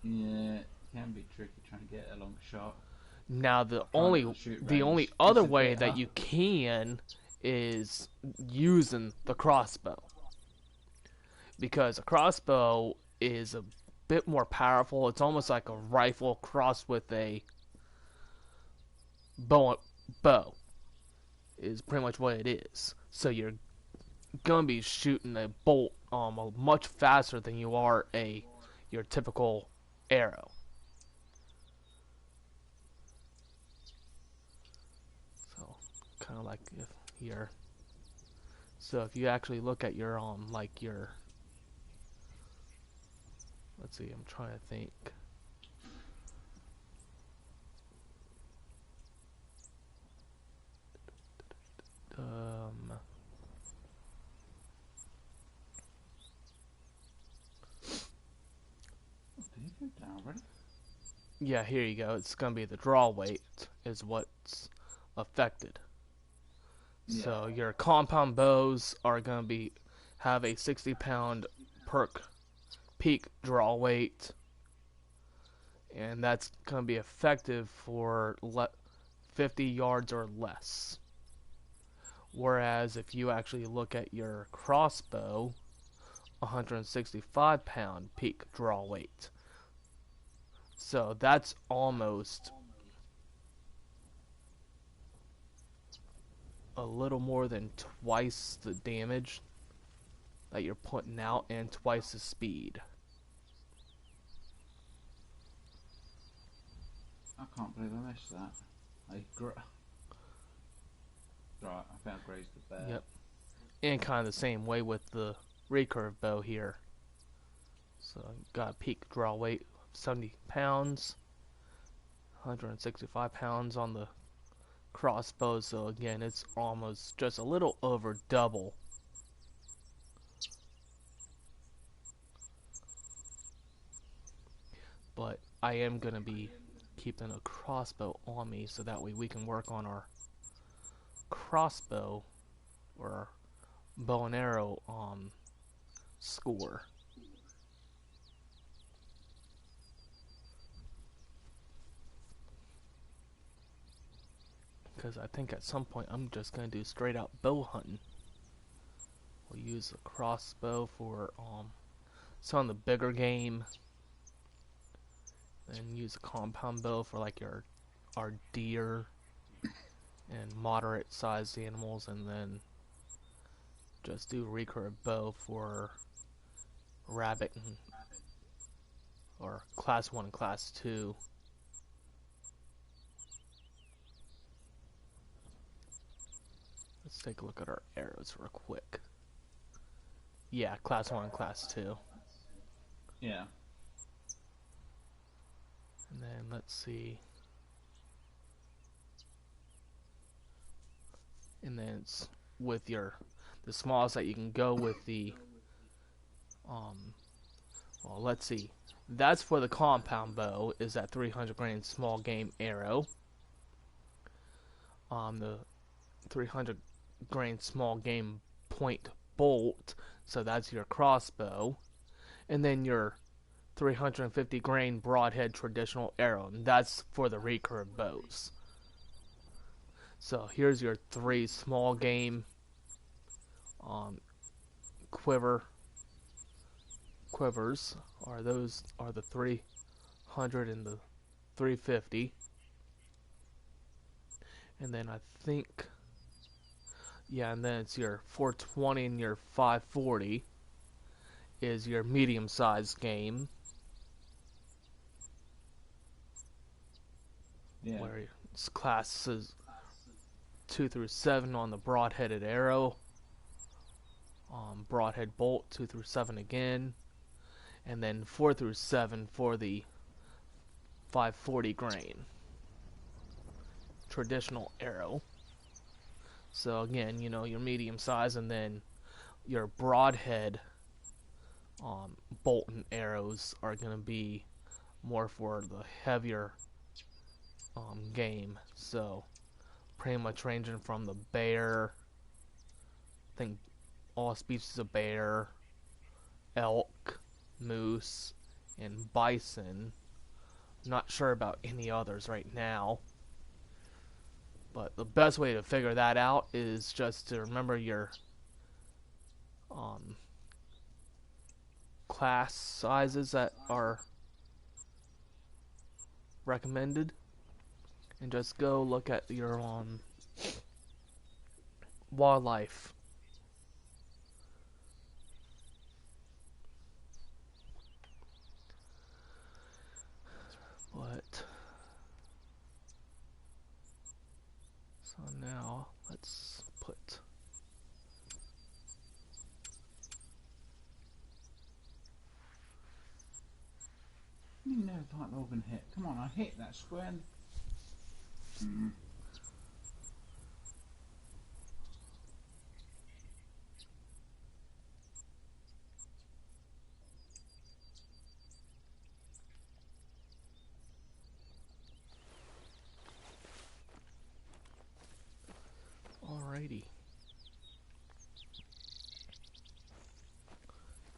Yeah, it can be tricky trying to get a long shot. Now the only other way that you can is using the crossbow, because a crossbow is a bit more powerful. It's almost like a rifle crossed with a bow is pretty much what it is. So you're gonna be shooting a bolt much faster than you are your typical arrow. So kind of like if you're so if you actually look at your like your, let's see, I'm trying to think. Yeah, here you go. It's gonna be the draw weight is what's affected. Yeah. So your compound bows are gonna have a 60-pound peak draw weight, and that's gonna be effective for 50 yards or less. Whereas if you actually look at your crossbow, 165-pound peak draw weight. So that's almost a little more than twice the damage that you're putting out and twice the speed. I can't believe I missed that. Right, I found Grizzly Bear. Yep. And kind of the same way with the recurve bow here. So got a peak draw weight of 70 pounds, 165 pounds on the crossbow. So again, it's almost just a little over double. But I am going to be keeping a crossbow on me so that way we can work on our crossbow or bow and arrow score. Because I think at some point I'm just going to do straight out bow hunting. We'll use a crossbow for some of the bigger game, and use a compound bow for like our deer and moderate sized animals, and then just do recurve bow for rabbit or class 1 and class 2. Let's take a look at our arrows real quick. Yeah, class 1 and class 2. Yeah. And then let's see. And then it's with the smallest that you can go with the well, let's see. That's for the compound bow, is that 300 grain small game arrow. The 300 grain small game point bolt, so that's your crossbow. And then your 350 grain broadhead traditional arrow, and that's for the recurve bows. So here's your 3 small game quivers. Those are the 300 and the 350. And then I think, yeah, and then it's your 420 and your 540 is your medium-sized game. Yeah. Where it's classes 2 through 7 on the broad-headed arrow, broadhead bolt 2 through 7 again, and then 4 through 7 for the 540 grain traditional arrow. So again, you know, your medium size, and then your broadhead bolt and arrows are going to be more for the heavier game. So pretty much ranging from the bear, I think all species of bear, elk, moose, and bison. Not sure about any others right now, but the best way to figure that out is just to remember your class sizes that are recommended, and just go look at your wildlife. But so now let's put You never thought I can hit. Come on, I hit that square. Alrighty.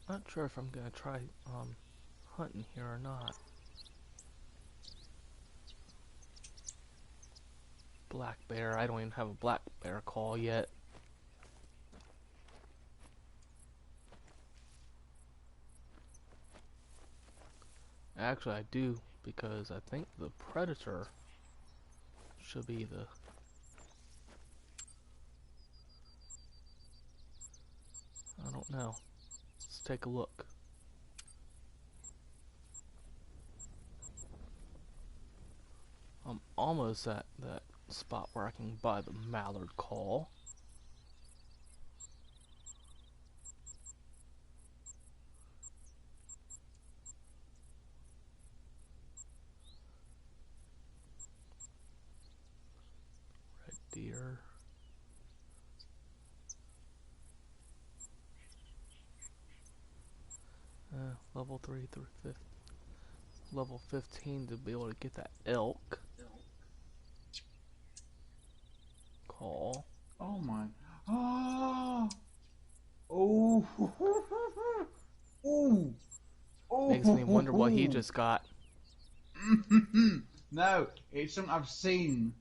Not sure if I'm gonna try hunting here or not. Black bear. I don't even have a black bear call yet. Actually, I do, because I think the predator should be the... I don't know. Let's take a look. I'm almost at that spot where I can buy the mallard call. Red deer. Level 3 through 5th. Level 15 to be able to get that elk call. Oh my! Oh! Oh! Oh! Oh! Makes me wonder what he just got. No, it's something I've seen,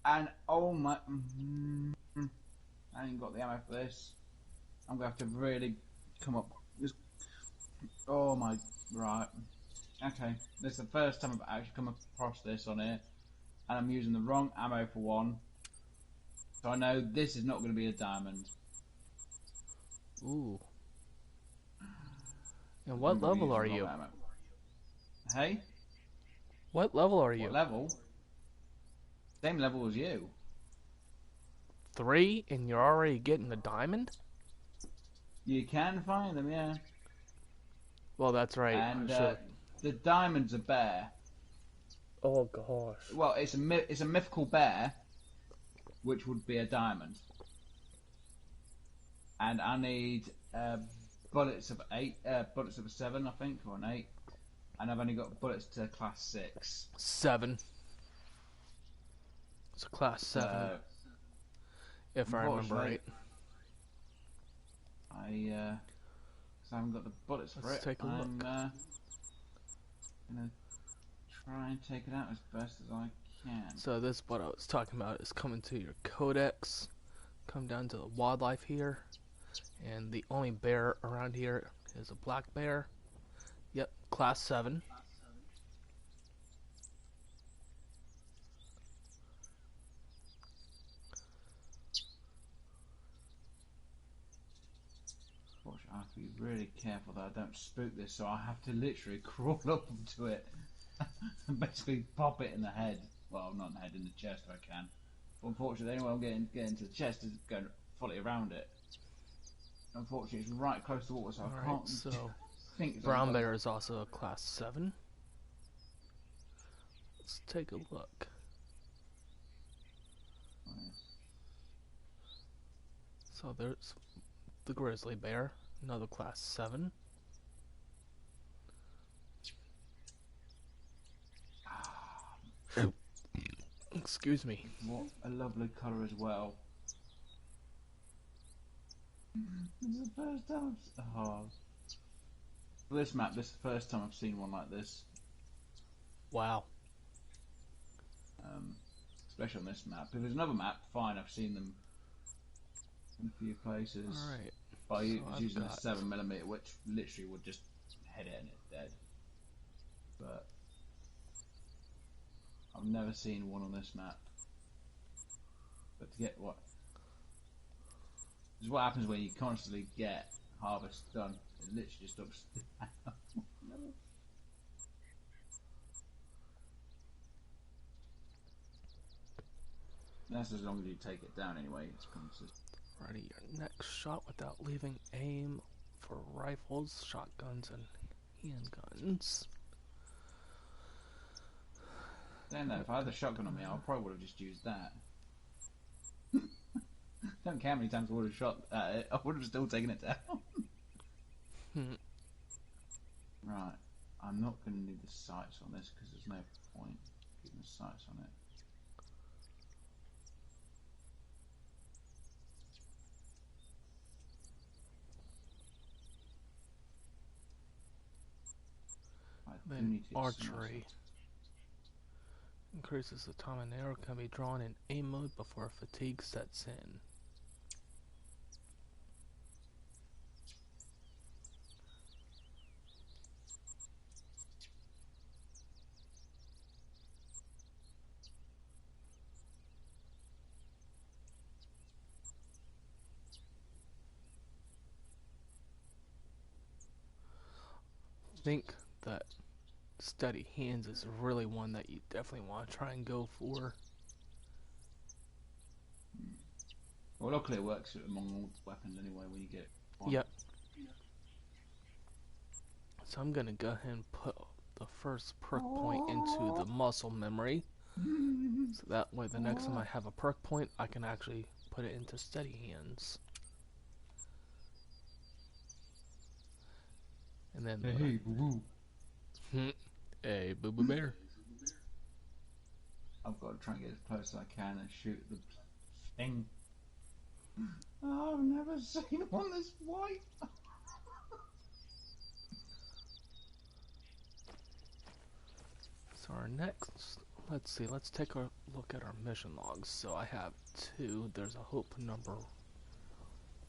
and oh my! I ain't got the ammo for this. I'm gonna have to really come up. Oh my! Right. Okay, this is the first time I've actually come across this on here, and I'm using the wrong ammo for one. So I know this is not going to be a diamond. Ooh. And what level are you? Ammo. Hey? What level are you? What level? Same level as you. 3, and you're already getting the diamond? You can find them, yeah. Well, that's right. And sure. The diamond's a bear. Oh gosh. Well, it's a mythical bear, which would be a diamond. And I need bullets of 8, bullets of a 7, I think, or an 8. And I've only got bullets to class 6. 7. It's a class 7. If I remember right. I haven't got the bullets for it. Let's take a look. I'm gonna try and take it out as best as I can. So this, what I was talking about, is coming to your codex. Come down to the wildlife here, and the only bear around here is a black bear. Yep, class 7. I have to be really careful that I don't spook this, so I have to literally crawl up to it and basically pop it in the head. Well, not in the head, in the chest if I can. But unfortunately, the only way I'm getting to the chest is going fully around it. Unfortunately, it's right close to water, so I can't think. Brown bear is also a class 7. Let's take a look. Oh, yeah. So there's the grizzly bear, another class 7. Excuse me. What a lovely colour as well. This is the first time this map, this is the first time I've seen one like this. Wow. Especially on this map. If there's another map, fine, I've seen them in a few places. Alright. But I So was using a 7mm, which literally would just hit it and it's dead. But I've never seen one on this map. But to get what? This is what happens when you constantly get harvest done. It literally just stops. That's as long as you take it down anyway. It's consistent. Ready your next shot without leaving aim for rifles, shotguns, and handguns. Then though, if I had the shotgun on me, I probably would have just used that. Don't care how many times I would have shot at it, I would have still taken it down. Right, I'm not going to need the sights on this because there's no point keeping the sights on it. Then archery increases the time an arrow can be drawn in aim mode before fatigue sets in. I think that steady hands is really one that you definitely want to try and go for. Well, luckily it works among all weapons anyway when you get one. Yep. So I'm going to go ahead and put the first perk point into the muscle memory. So that way the next time I have a perk point, I can actually put it into steady hands. And then Hey, boo-boo. Hey, boo-boo bear. I've got to try and get as close as I can and shoot the thing. Oh, I've never seen one this white. So our next, let's see, let's take a look at our mission logs. So I have 2. There's a hope number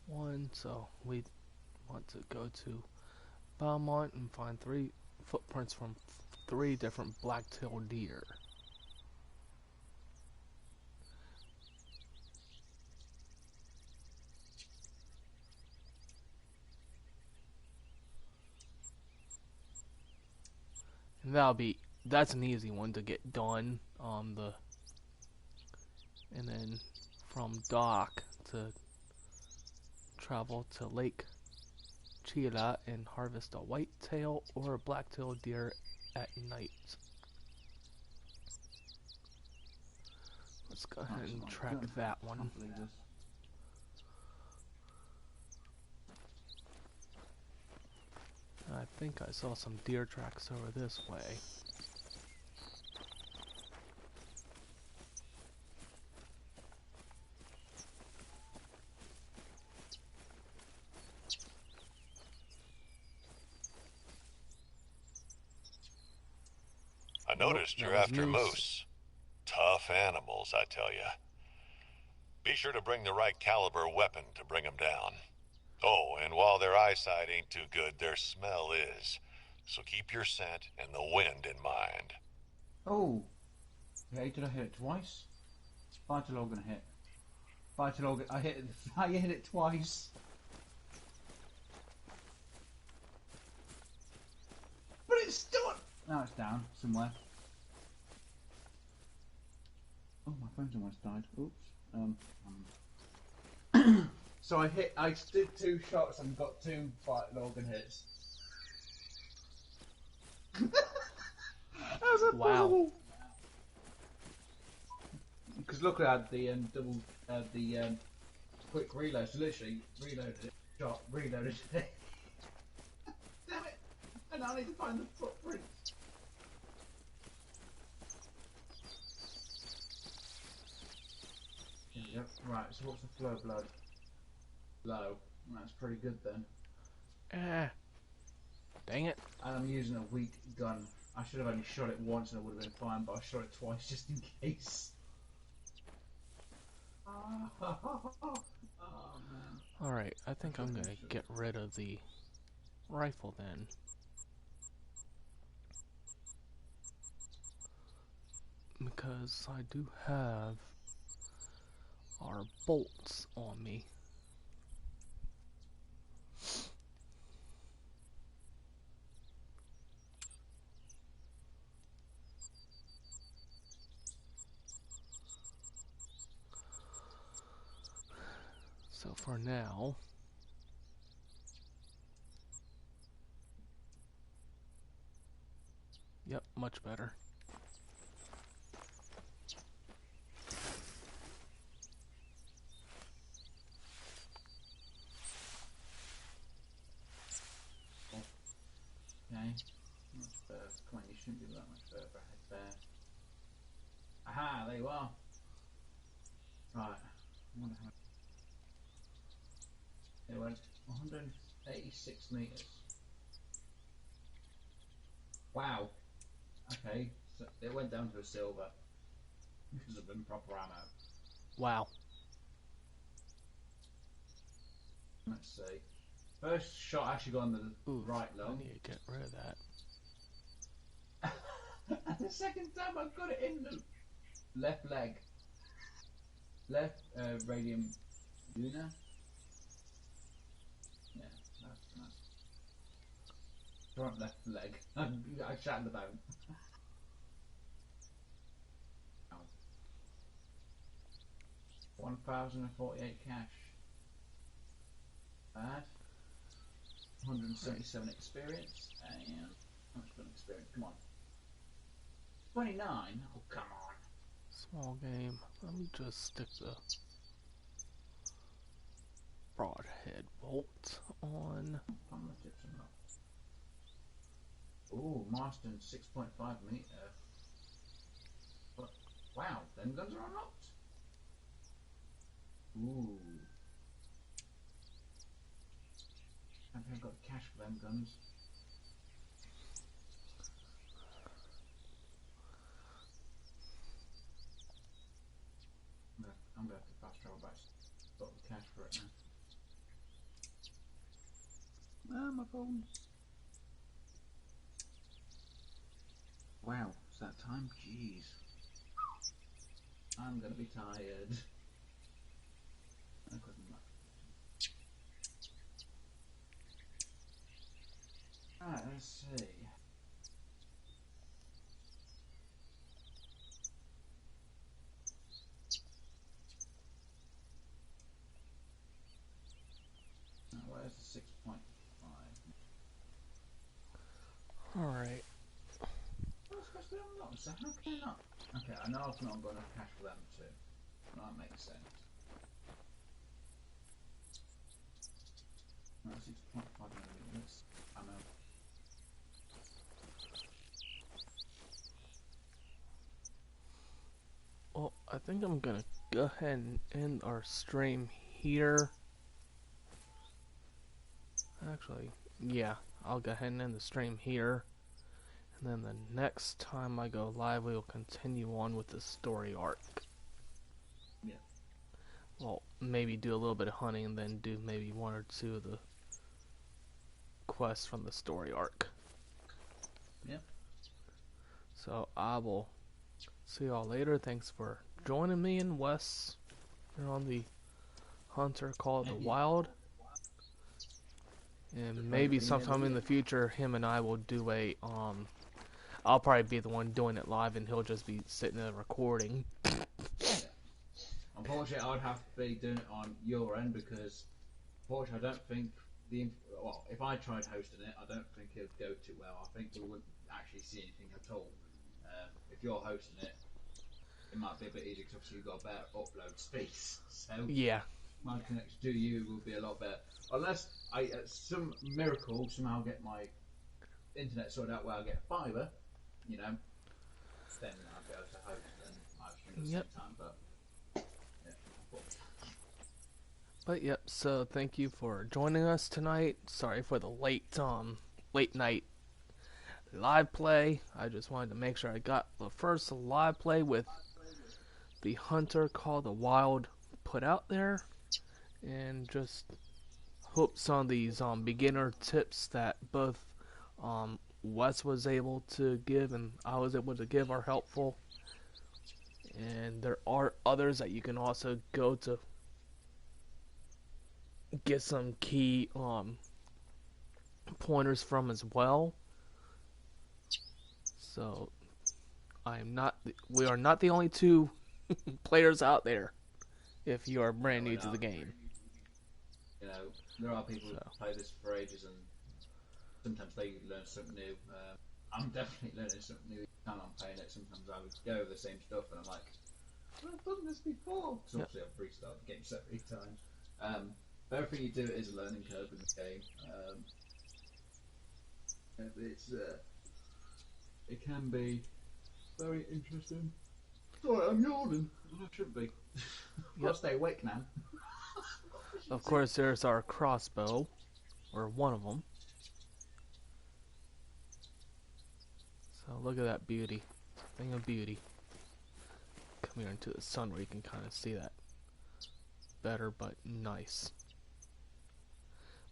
1. So we want to go to Belmont and find 3 footprints from 3 different Blacktail Deer. And that's an easy one to get done on the, and then from dock to travel to Lake Cheetah and harvest a whitetail or a blacktail deer at night. Let's go ahead and track that one. I think I saw some deer tracks over this way. I noticed you're after moose. Tough animals, I tell ya. Be sure to bring the right caliber weapon to bring them down. Oh, and while their eyesight ain't too good, their smell is. So keep your scent and the wind in mind. Oh, okay, did I hit it twice? Vital organ hit. Vital organ, I hit it twice. But it's still... Now it's down somewhere. Oh, my phone's almost died. Oops. So I did 2 shots and got 2 vital organ hits. How's that possible? Because luckily I had the quick reload, so literally reloaded it, shot, reloaded it. Damn it! And now I need to find the footprint. Yep. Right. So what's the flow of blood? Low. That's pretty good then. Dang it. And I'm using a weak gun. I should have only shot it once and it would have been fine, but I shot it twice just in case. Oh, man. Alright, I think I'm gonna get rid of the rifle then. because I do have our bolts on me. So for now, yep, much better. Okay, much better. Come on, you shouldn't be that much further ahead there. Aha, there you are. Right, I wonder how. It went 186 meters. Wow. Okay, so it went down to a silver because of improper ammo. Wow. Let's see. First shot actually got on the right lung. I need to get rid of that. And the second time I got it in the left leg. Left radium lunar. Yeah, that's front left leg. I shattered the bone. 1,048 cash. Bad. 177 experience. And how much gun experience? Come on. 29? Oh, come on. Small game. Let me just stick the broadhead bolt on. Ooh, Marston 6.5 meter. But, wow, them guns are unlocked. Ooh. I think I've got cash for them guns. I'm gonna have to fast travel back. Got the cash for it now. Ah, my phone. Wow, it's that time? Jeez. I'm gonna be tired. I couldn't much. Alright, let's see. Now, where's the 6.5? Alright. So how can I not? Okay, I know I've not got enough cash for them too. That makes sense. No, 6.5 millimeters. Ammo. Well, I think I'm gonna go ahead and end our stream here. Actually, yeah, I'll go ahead and end the stream here. And then the next time I go live, we will continue on with the story arc. Yeah. Well, maybe do a little bit of hunting and then do maybe one or two of the quests from the story arc. Yeah. So I will see y'all later. Thanks for joining me and Wes here on the Hunter called the Wild. And maybe sometime in the future, him and I will do a I'll probably be the one doing it live, and he'll just be sitting there recording. Yeah. Unfortunately, I would have to be doing it on your end because, unfortunately, I don't think if I tried hosting it, I don't think it would go too well. I think we wouldn't actually see anything at all. If you're hosting it, it might be a bit easier because obviously you've got better upload speeds. So Yeah. My connection to you will be a lot better, unless I some miracle somehow get my internet sorted out where I get fibre. You know, then I'll be able to host and live stream at the same time. But yeah, But yep. So thank you for joining us tonight. Sorry for the late night live play. I just wanted to make sure I got the first live play with the Hunter called the Wild put out there, and just hope some of these beginner tips that both Wes was able to give and I was able to give are helpful. And there are others that you can also go to get some key pointers from as well. So we are not the only two players out there if you are brand new to the game. You know, there are people who play this for ages and sometimes they learn something new. I'm definitely learning something new each time I'm playing it. Sometimes I would go over the same stuff and I'm like, I've done this before. Because obviously I've restarted the game so many times. But everything you do is a learning curve in this game. It can be very interesting. Sorry, I'm yawning. I shouldn't be. I'll stay awake now. Of course, there's our crossbow, or one of them. So look at that beauty, thing of beauty. Come here into the sun where you can kind of see that better, but nice.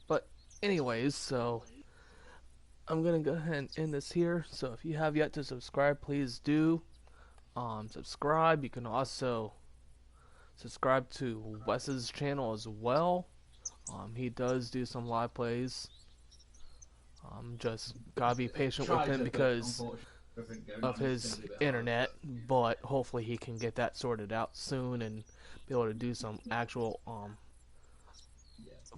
But anyways, so I'm gonna go ahead and end this here. So if you have yet to subscribe, please do subscribe. You can also subscribe to Wes's channel as well. He does do some live plays. Just gotta be patient with him because of his internet, but hopefully he can get that sorted out soon and be able to do some actual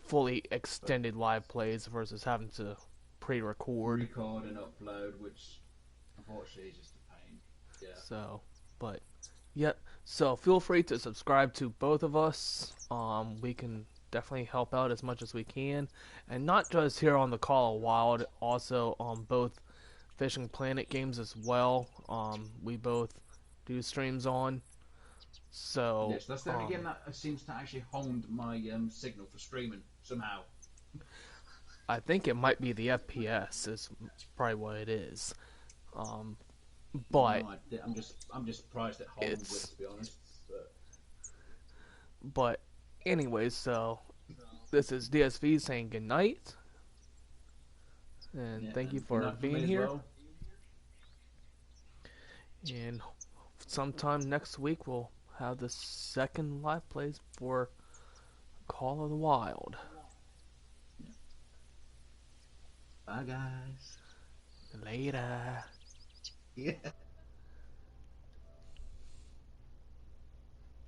fully extended live plays versus having to record and upload, which unfortunately is just a pain. Yeah. So, but yeah, so feel free to subscribe to both of us. We can definitely help out as much as we can, and not just here on the Call of Wild, also on both Fishing Planet games as well. We both do streams on. So yes, that's the only game that seems to actually hold my signal for streaming somehow. I think it might be the FPS is probably what it is. But no, I'm just surprised it holds with, to be honest. But anyways, so this is DSV saying good night, and thank you for being here. Well. And sometime next week we'll have the second live plays for Call of the Wild. Bye guys. Later. Yeah.